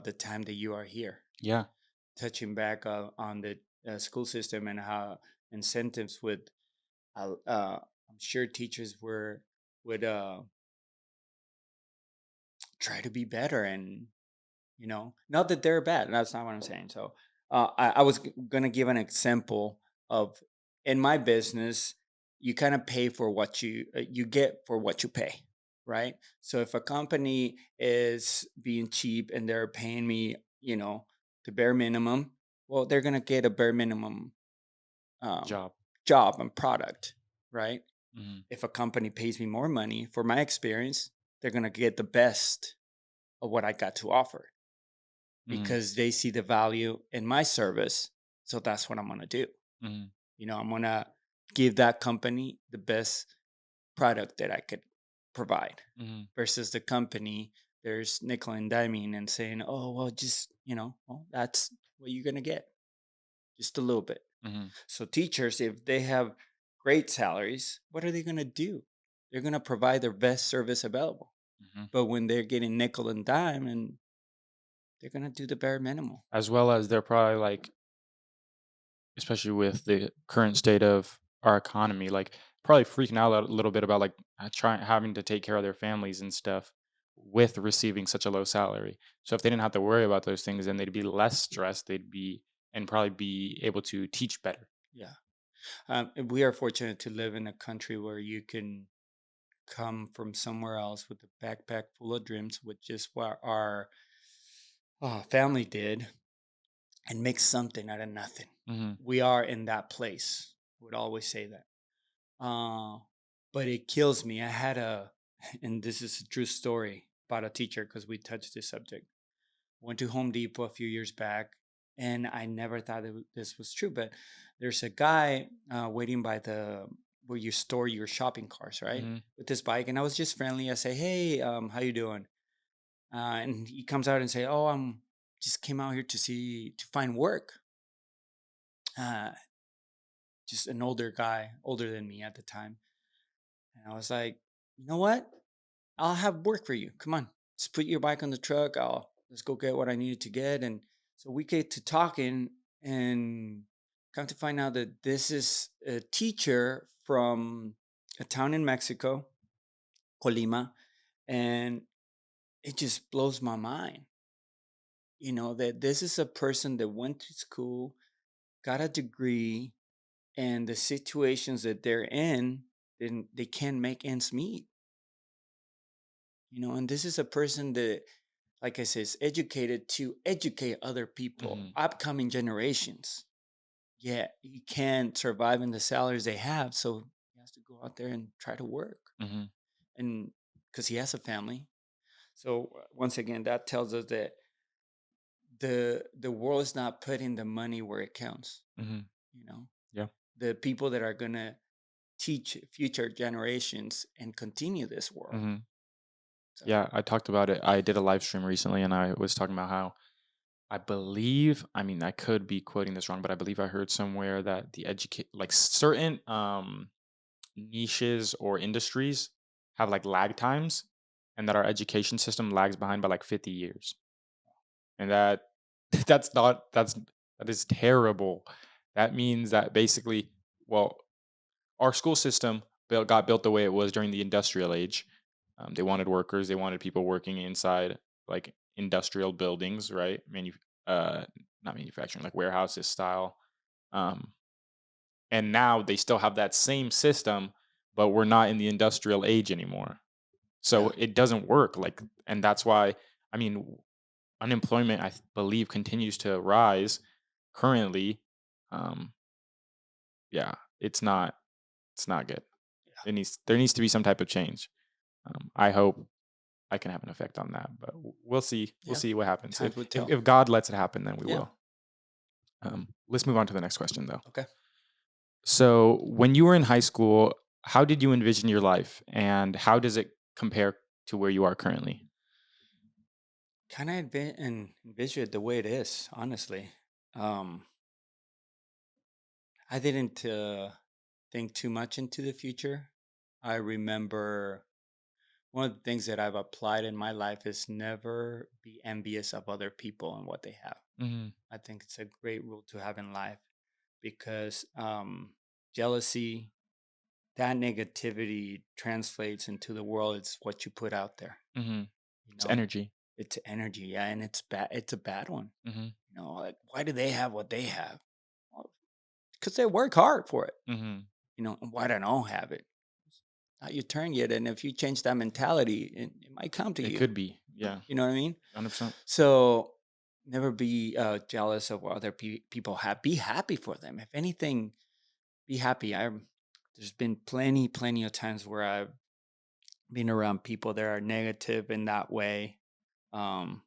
the time that you are here. Yeah. Touching back on the school system and how incentives would, I'm sure teachers would try to be better, and not that they're bad. That's not what I'm saying. So I was going to give an example of, in my business, you kind of pay for what you get for what you pay, right? So if a company is being cheap and they're paying me, the bare minimum, well, they're going to get a bare minimum um, Job. job and product, right? Hmm. If a company pays me more money for my experience, they're going to get the best of what I got to offer, Hmm. because they see the value in my service. So that's what I'm going to do. Hmm. I'm going to give that company the best product that I could provide, Hmm. versus the company, there's nickel and diming and saying, oh, well, just, well, that's what you're going to get, just a little bit. Hmm. So teachers, if they have great salaries, what are they going to do? They're going to provide their best service available. Hmm. But when they're getting nickel and dime, and they're going to do the bare minimum. As well as they're probably like, especially with the current state of our economy, like probably freaking out a little bit about like trying having to take care of their families and stuff with receiving such a low salary. So if they didn't have to worry about those things, then they'd be less stressed. They'd be and probably be able to teach better. Yeah. And we are fortunate to live in a country where you can come from somewhere else with a backpack full of dreams, which is what our family did, and make something out of nothing. Hmm. We are in that place. I would always say that. Uh, but it kills me. I had and this is a true story about a teacher, because we touched this subject. Went to Home Depot a few years back, and I never thought this was true. But there's a guy waiting by the where you store your shopping carts, right? Hmm. With this bike, and I was just friendly. I say, "Hey, how you doing?" And he comes out and say, "Oh, I'm just came out here to find work." Uh, just an older guy, older than me at the time, and I was like, "You know what? I'll have work for you. Come on, just put your bike on the truck. Let's go get what I needed to get." And so we get to talking, and come to find out that this is a teacher from a town in Mexico, Colima, and it just blows my mind. That this is a person that went to school, got a degree, and the situations that they're in, then they can't make ends meet. And this is a person that, like I said, is educated to educate other people, Hmm. upcoming generations. Yeah, he can't survive in the salaries they have, so he has to go out there and try to work, Hmm. and because he has a family. So once again, that tells us that the world is not putting the money where it counts. Hmm. You know, Yeah. the people that are gonna teach future generations and continue this world. Hmm. So Yeah. I talked about it. I did a live stream recently, and I was talking about how I believe, I mean, I could be quoting this wrong, but I believe I heard somewhere that the educate like certain niches or industries have like lag times and that our education system lags behind by like 50 years. And that that is terrible. That means that basically, well, our school system got built the way it was during the industrial age. They wanted workers, they wanted people working inside like industrial buildings, right? not manufacturing, like warehouses style. Um, and now they still have that same system, but we're not in the industrial age anymore. So Yeah. it doesn't work. Like, and that's why, I mean, unemployment, believe, continues to rise currently. Um, yeah, it's not good. There needs to be some type of change. I hope I can have an effect on that, but we'll see. We'll Yeah. see what happens. Times would tell. If God lets it happen, then we Yeah. will. Let's move on to the next question, though. Okay. So, when you were in high school, how did you envision your life, and how does it compare to where you are currently? Kind of envision it the way it is, honestly. Um, I didn't think too much into the future. I remember one of the things that I've applied in my life is never be envious of other people and what they have. Hmm. I think it's a great rule to have in life because jealousy, that negativity translates into the world. It's what you put out there. Hmm. You It's know, energy. it's energy, yeah, and it's bad. It's a bad one. Hmm. Like why do they have what they have? Because they work hard for it. Hmm. And why don't I have it? It's not your turn yet, and if you change that mentality, it might come to It you. could be, yeah, You know what I mean? 100%. So never be jealous of what other people have. Be happy for them. If anything, be happy. There's been plenty of times where I've been around people that are negative in that way. Um,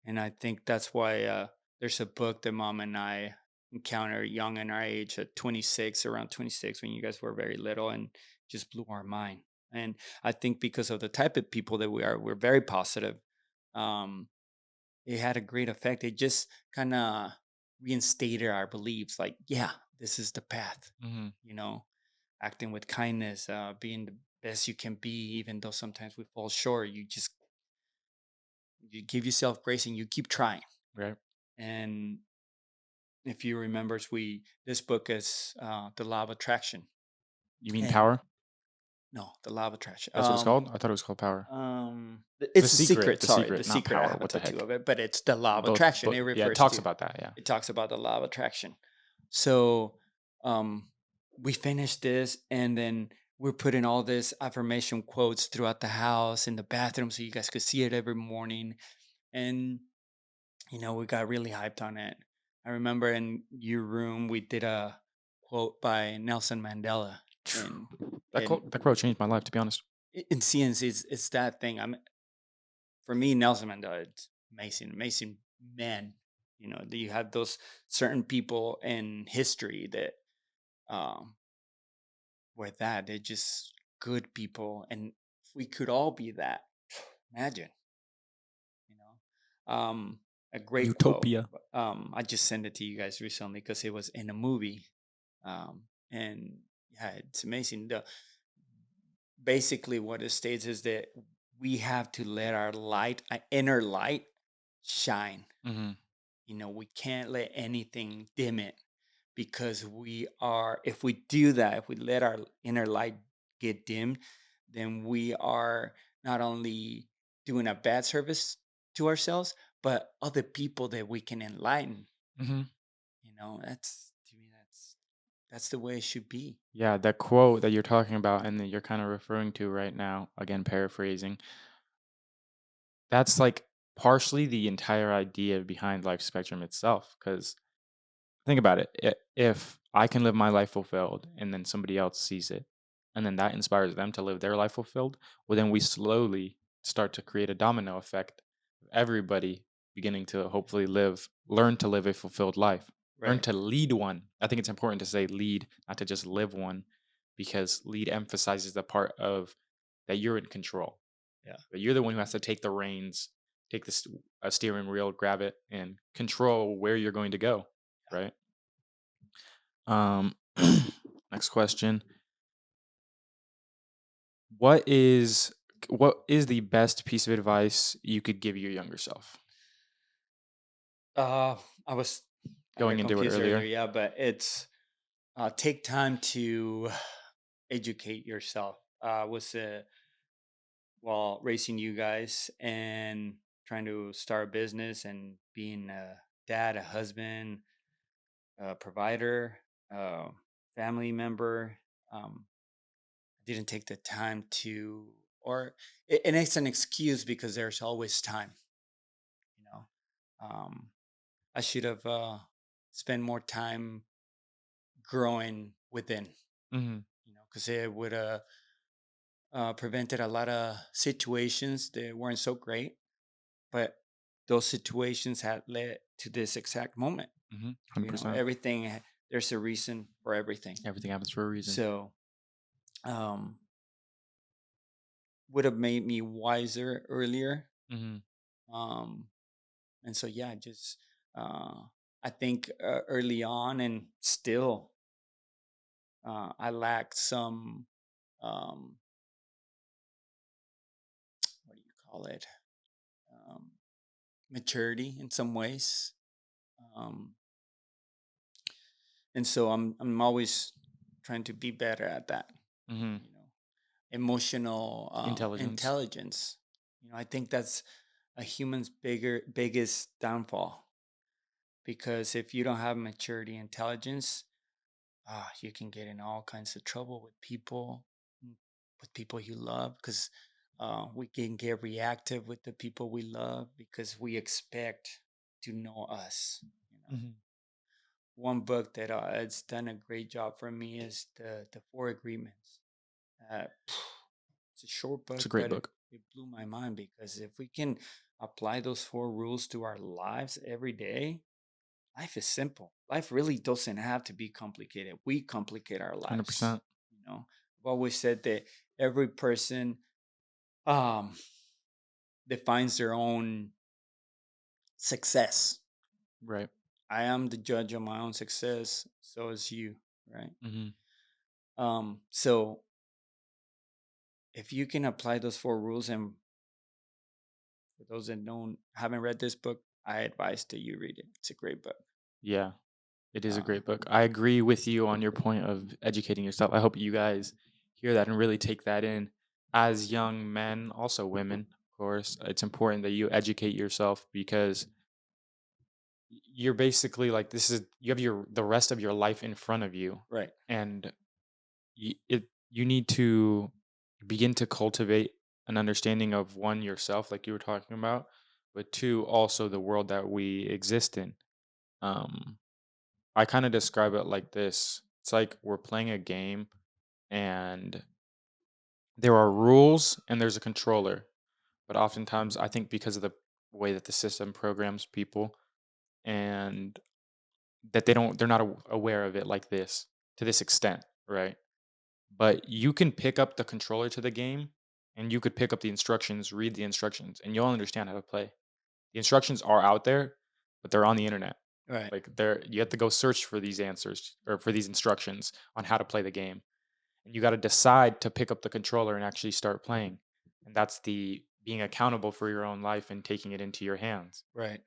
and I think that's why there's a book that mom and I encountered young in our age at 26, around 26, when you guys were very little, and just blew our mind. And I think because of the type of people that we are, we're very positive. Um, it had a great effect. It just kind of reinstated our beliefs like, yeah, this is the path, Hmm. you know, acting with kindness, being the best you can be, even though sometimes we fall short. You give yourself grace and you keep trying. Right. And if you remember, this book is the law of attraction. You mean And power? no, the law of attraction. That's what it's called? I thought it was called power. It's a secret. The Sorry, secret, the not secret. I power. have a What the tattoo heck? of it, but it's the law of Both, attraction. It yeah, it refers talks to. about that. Yeah. It talks about the law of attraction. So, we finished this, and then we're putting all this affirmation quotes throughout the house in the bathroom, so you guys could see it every morning. And we got really hyped on it. I remember in your room we did a quote by Nelson Mandela, and and That quote changed my life, to be honest. in CNC it's that thing. For me, Nelson Mandela, it's amazing, amazing man. That you have those certain people in history that um were that they're just good people, and if we could all be that, imagine, you know. A great quote. Utopia. I just sent it to you guys recently because it was in a movie. And yeah, it's amazing. Basically what it states is that we have to let our light, inner light, shine. Hmm. We can't let anything dim it, because if we do that, if we let our inner light get dimmed, then we are not only doing a bad service to ourselves, but other people that we can enlighten. Hmm. That's, to me, that's the way it should be. Yeah, that quote that you're talking about and that you're kind of referring to right now, again, paraphrasing, that's like partially the entire idea behind Life Spectrum itself. Because think about it. If I can live my life fulfilled and then somebody else sees it, and then that inspires them to live their life fulfilled, well, then we slowly start to create a domino effect of everybody beginning to hopefully learn to live a fulfilled life, learn Right. to lead one. I think it's important to say lead, not to just live one, because lead emphasizes the part of that you're in control. Yeah. But you're the one who has to take the reins, take the steering wheel, grab it, and control where you're going to go, right? Um, next question. What is what is the best piece of advice you could give your younger self? Uh, I was I Going got into it confused earlier, earlier. yeah, but it's take time to educate yourself. Was while racing you guys and trying to start a business and being dad, a husband, a provider, a family member. I didn't take the time to, and it's an excuse because there's always time. You know, um, I should have spent more time growing within. Hmm. Because it would have prevented a lot of situations that weren't so great, but those situations had led to this exact moment. 100%. Everything there's a reason for everything. Everything happens for a reason. So, um, would have made me wiser earlier. Hmm. Um, and so, yeah, just uh, I think early on and still, I lacked some, um, what do you call it? Um, Maturity in some ways. Um, and so I'm always trying to be better at that. Hmm. You know, emotional Intelligence. intelligence. I think that's a human's biggest downfall, because if you don't have maturity intelligence, you can get in all kinds of trouble mm, with people you love, because we can get reactive with the people we love because we expect to know us. You know, Hmm. one book that has done a great job for me is the Four Agreements. Uh, it's a short It's book, a great but it, book. it blew my mind, because if we can apply those four rules to our lives every day, life is simple. Life really doesn't have to be complicated. We complicate our lives. 100%. I've always said that every person um, defines their own success. Right. I am the judge of my own success. So is you, right? Hmm. So if you can apply those four rules, and for those that don't haven't read this book, I advise that you read it. It's a great book. Yeah. It is a Uh, great book. I agree with you on your point of educating yourself. I hope you guys hear that and really take that in. As young men, also women, of course, it's important that you educate yourself because you're basically like you have the rest of your life in front of you, right, and you need to begin to cultivate an understanding of one yourself, like you were talking about, but two also the world that we exist in. Um, I kind of describe it like this. It's like we're playing a game and there are rules and there's a controller. But oftentimes, I think because of the way that the system programs people and that they're not aware of it like this to this extent, right? But you can pick up the controller to the game and you could pick up the instructions, read the instructions, and you'll understand how to play. The instructions are out there, but they're on the internet. right, Like you have to go search for these answers or for these instructions on how to play the game. And you got to decide to pick up the controller and actually start playing. And that's the being accountable for your own life and taking it into your hands. right,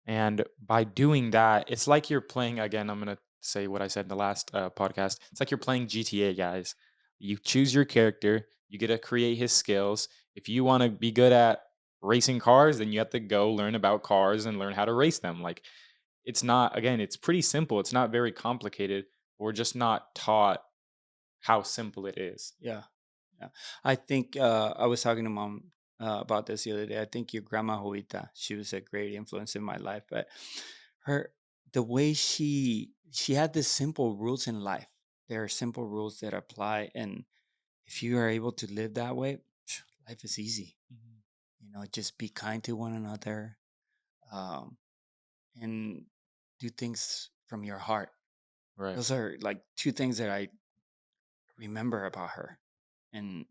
And by doing that, it's like you're playing again. I'm going to say what I said in the last podcast. It's like you're playing GTA, guys. You choose your character, you get to create his skills. If you want to be good at racing cars, then you have to go learn about cars and learn how to race them. Like it's not, again, it's pretty simple. It's not very complicated. We're just not taught how simple it is. yeah. Yeah. I think I was talking to mom about this the other day. I think your grandma Juita, she was a great influence in my life. But her, the way she had the simple rules in life. There are simple rules that apply, and if you are able to live that way, life is easy. Mhm. Just be kind to one another, um, and do things from your heart. Right. Those are like two things that I remember about her. And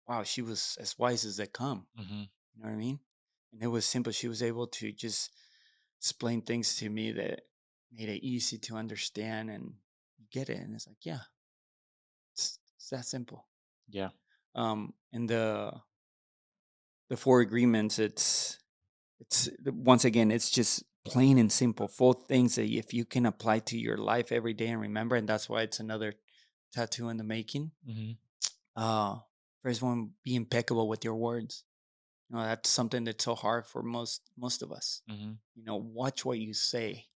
wow, she was as wise as they come. Mhm. You know what I mean? And it was simple. She was able to just explain things to me that made it easy to understand and get it. And it's like, yeah, it's that simple. Yeah. And the four agreements, once again, it's just plain and simple. Four things that if you can apply to your life every day and remember, and that's why it's another tattoo in the making. Mhm. Uh, First one, be impeccable with your words. That's something that's so hard for most of us. Mhm. Watch what you say.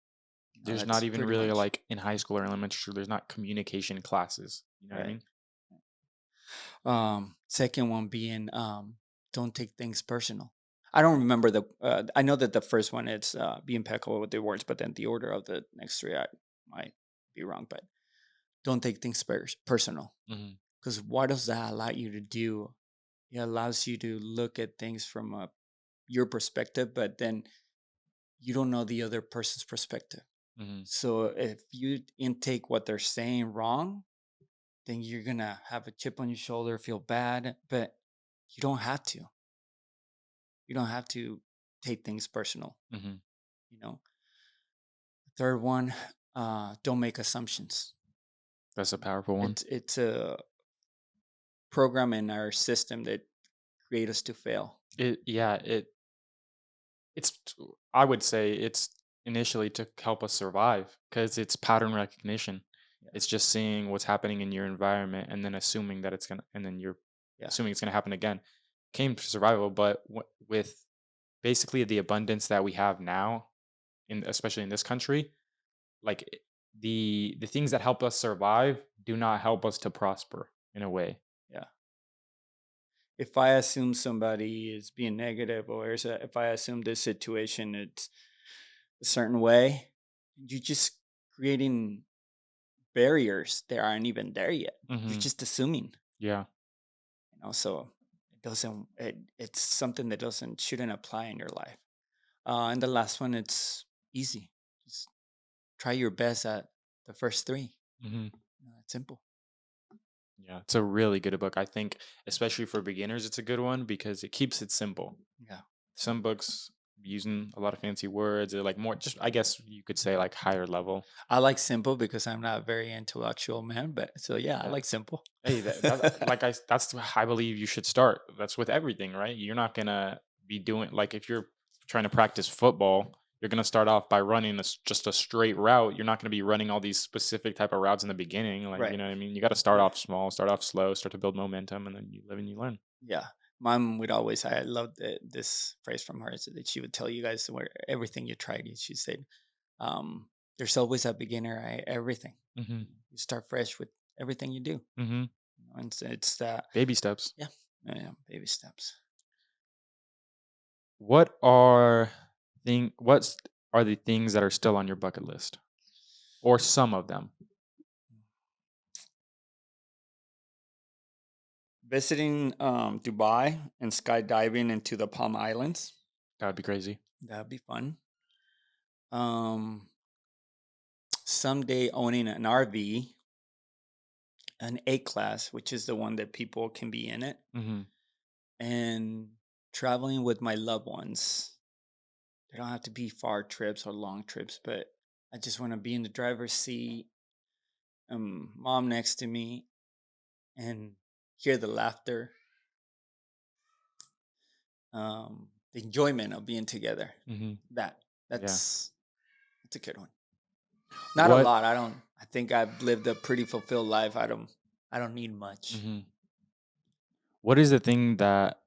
There's not That's even pretty really, much like, in high school or elementary school, there's not communication classes, you know what I right. mean? Second one being don't take things personal. I don't remember I know that the first one is be impeccable with the words, but then the order of the next three I might be wrong. But don't take things personal, Mhm, because what does that allow you to do? It allows you to look at things from your perspective, but then you don't know the other person's perspective. mhm, So if you intake what they're saying wrong, then you're gonna have a chip on your shoulder, feel bad, but you don't have to. You don't have to take things personal. mhm. You know. Third one, don't make assumptions. That's a powerful one. It's a program in our system that create us to fail. It yeah, it's t I would say it's initially to help us survive because it's pattern recognition. Yeah, It's just seeing what's happening in your environment and then assuming that it's gonna and then you're yeah. assuming it's gonna happen again. Came to survival, but with basically the abundance that we have now, in especially in this country, like, the things that help us survive do not help us to prosper in a way. Yeah. If I assume somebody is being negative, or if I assume this situation it's a certain way, you're just creating barriers that aren't even there yet. You're Mhm. just assuming, Yeah. so it's something that doesn't shouldn't apply in your life. And the last one, it's easy. Just try your best at the first three. Mhm. It's simple. Yeah, it's a really good book. I think, especially for beginners, it's a good one because it keeps it simple. Yeah. Some books using a lot of fancy words or like more just I guess you could say like higher level. I like simple because I'm not a very intellectual man, but so yeah, I Yeah. like simple. Hey, that's how I believe you should start. That's with everything, right? You're not gonna be doing like if you're trying to practice football, you're gonna start off by running just a straight route. You're not gonna be running all these specific type of routes in the beginning. Like, you Right. know what I mean? You got to start off small, start off slow, start to build momentum, and then you live and you learn. Yeah. Mom would always, I love this phrase from her, so that she would tell you guys where everything you tried. She said, there's always a beginner at everything. Hmm. You start fresh with everything you do. Hmm. And so it's that, Baby steps. yeah, yeah, baby steps. What are what's are the things that are still on your bucket list, or some of them? Visiting Dubai and skydiving into the Palm Islands. That would be crazy. That'd be fun. Um, Someday owning an RV, an A class, which is the one that people can be in it, Hmm. and traveling with my loved ones. They don't have to be far trips or long trips, but I just want to be in the driver's seat, mom next to me, and hear the laughter, the enjoyment of being together. Hmm. That Yeah. that's a good one. Not a What? lot. I don't. I think I've lived a pretty fulfilled life. I don't need much. Hmm. What is the thing that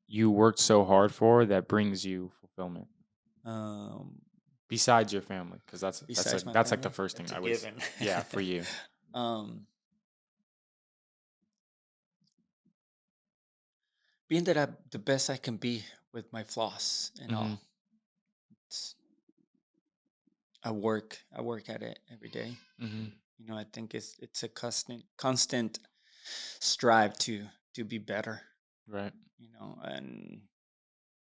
you worked so hard for that brings you fulfillment Um, besides your family? Because Besides my that's like the family, first thing that's a I was. given. Yeah, for you. um, Being that I'm the best I can be with my flaws and Hmm. all. It's, I work at it every day. Hmm. I think it's a constant strive to be better. Right. And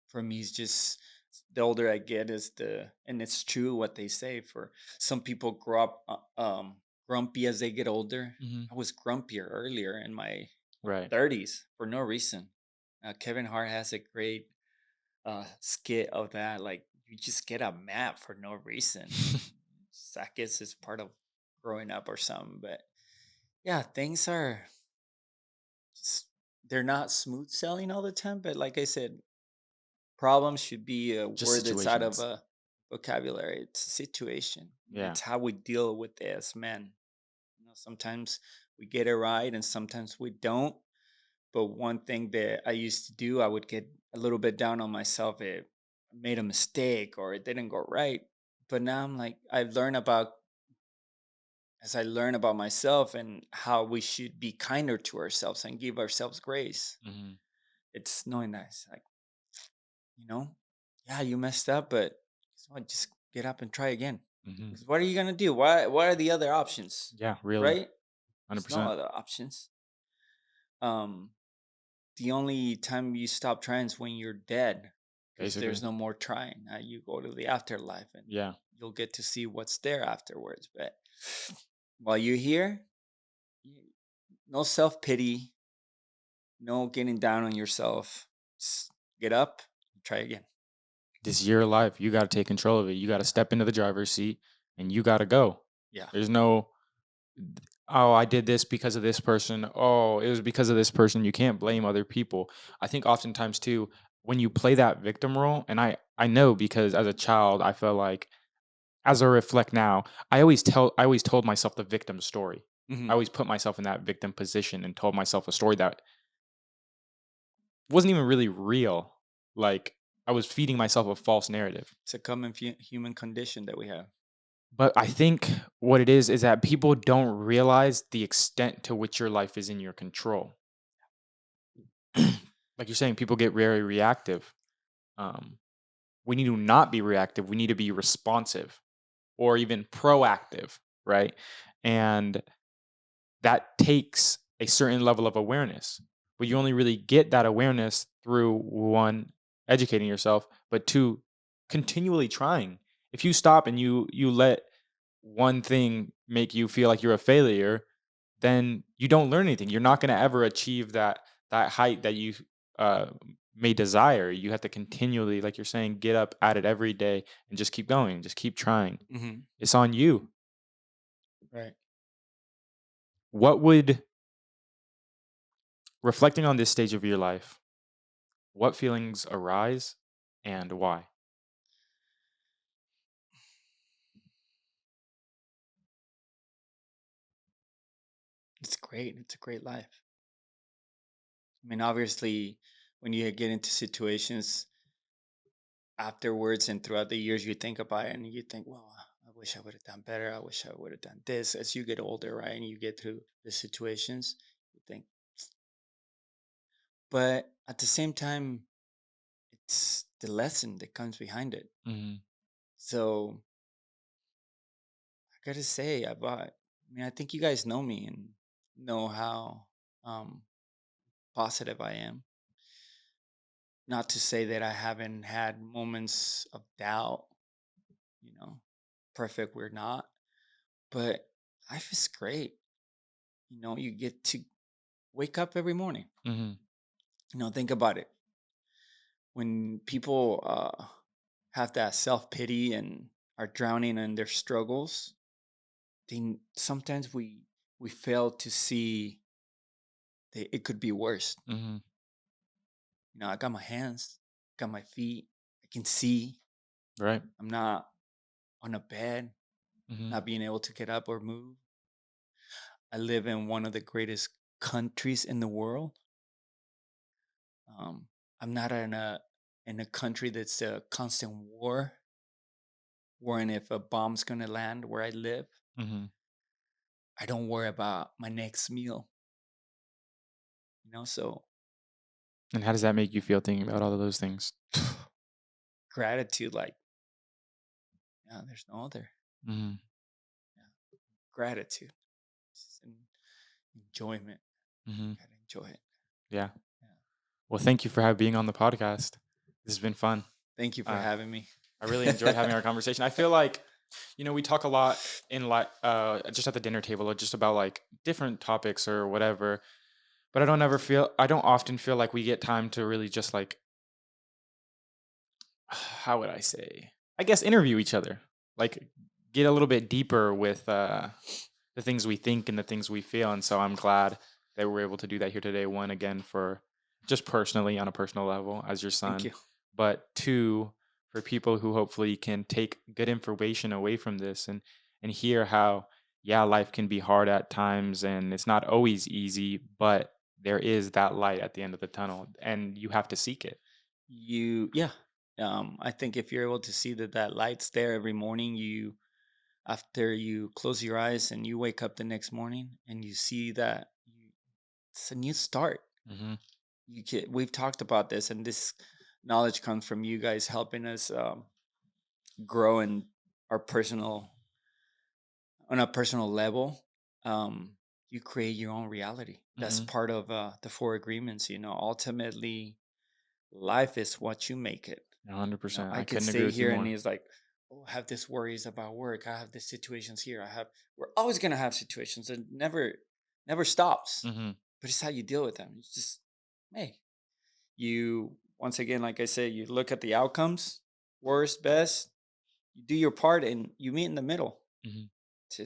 for me, it's just the older I get, and it's true what they say. For some people, grow up grumpy as they get older. Hmm. I was grumpier earlier in my Right. 30s for no reason. Kevin Hart has a great skit of that. Like, you just get a map for no reason. I guess it's part of growing up or something. But yeah, things are just, they're not smooth sailing all the time. But like I said, problems should be a Just word that's out of situations. a vocabulary. It's a situation. Yeah. It's how we deal with it as men. Sometimes we get it right and sometimes we don't. But one thing that I used to do, I would get a little bit down on myself. It made a mistake or it didn't go right. But now I'm like, as I learn about myself and how we should be kinder to ourselves and give ourselves grace, Hmm. it's knowing that it's like, you know, yeah, you messed up, but guess what? Just get up and try again. Hmm. Because what are you gonna do? What are the other options? Yeah, really, Right? There's no 100%, other options. Um, the only time you stop trying is when you're dead, because basically. there's no more trying. You go to the afterlife and Yeah. you'll get to see what's there afterwards. But while you're here, no self pity, no getting down on yourself. Just get up, try again. This is your life. You got to take control of it. You got to Yeah, step into the driver's seat and you got to go. yeah. There's no, oh, I did this because of this person. Oh, it was because of this person. You can't blame other people. I think oftentimes too, when you play that victim role, and I know because as a child, I felt like as I reflect now, I always told myself the victim story. I Hmm. always put myself in that victim position and told myself a story that wasn't even really real. Like I was feeding myself a false narrative. It's a common human condition that we have. But I think what it is that people don't realize the extent to which your life is in your control. Like you're saying, people get very reactive. Um, we need to not be reactive. We need to be responsive or even proactive, right? And that takes a certain level of awareness. But you only really get that awareness through one, educating yourself, but two, continually trying. If you stop and you let one thing make you feel like you're a failure, then you don't learn anything. You're not going to ever achieve that height that you uh, may desire. You have to continually, like you're saying, get up at it every day and just keep going, just keep trying. Hmm. It's on you. Right. What would reflecting on this stage of your life? What feelings arise and why? It's great. It's a great life. I mean, obviously, when you get into situations afterwards and throughout the years, you think about it and you think, well, I wish I would have done better. I wish I would have done this. As you get older, right, and you get through the situations, you think. But at the same time, it's the lesson that comes behind it. Mhm, So I gotta say, I mean, I think you guys know me and know how um, positive I am. Not to say that I haven't had moments of doubt, you know, perfect we're not, but life is great. You get to wake up every morning. mhm, Think about it. When people have that self pity and are drowning in their struggles, sometimes we fail to see that it could be worse. mhm, I got my hands, got my feet, I can see. right, I'm not on a bed, mhm, not being able to get up or move. I live in one of the greatest countries in the world. Um, I'm not in a country that's a constant war, worrying if a bomb's gonna land where I live. mhm. I don't worry about my next meal. So And how does that make you feel thinking about all of those things? gratitude, like, yeah, there's no other. Mhm, Yeah, gratitude, and enjoyment. mhm, Gotta enjoy it. yeah. Yeah. Well, thank you for being on the podcast. This has been fun. Thank you for Uh, having me. I really enjoyed having our conversation. I feel like, we talk a lot in like just at the dinner table or just about like different topics or whatever. But I don't often feel like we get time to really just like how would I say? I guess interview each other. Like get a little bit deeper with the things we think and the things we feel. And so I'm glad that we're able to do that here today. One, again, for just personally on a personal level as your Thank son, you. but two, for people who hopefully can take good information away from this and hear how, yeah, life can be hard at times and it's not always easy, but there is that light at the end of the tunnel and you have to seek it. Yeah. I think if you're able to see that that light's there every morning, after you close your eyes and you wake up the next morning and you see that it's a new start. Hmm. We've talked about this, and this knowledge comes from you guys helping us grow in our personal on a personal level. You create your own reality. That's Hmm. part of the four agreements. Ultimately, life is what you make it. 100%. I I could couldn't agree stay with you here and more. he's like, oh, I have this worries about work. I have these situations here. We're always gonna have situations and never stops. Hmm. But it's how you deal with them. It's just, hey, once again, like I said, you look at the outcomes, worst, best, you do your part and you meet in the middle. Hmm. It's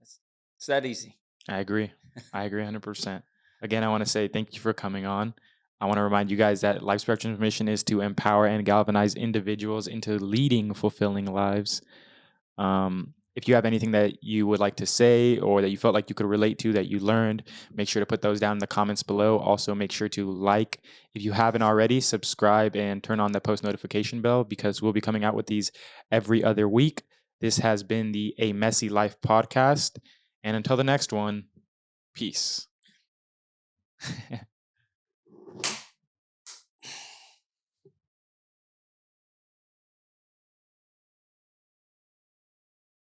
it's, it's that easy. I agree. I agree 100%. Again, I want to say thank you for coming on. I want to remind you guys that Life Spectrum's mission is to empower and galvanize individuals into leading fulfilling lives. If you have anything that you would like to say or that you felt like you could relate to that you learned, make sure to put those down in the comments below. Also, make sure to like, if you haven't already, subscribe and turn on the post notification bell because we'll be coming out with these every other week. This has been the A Messy Life podcast. And until the next one, peace.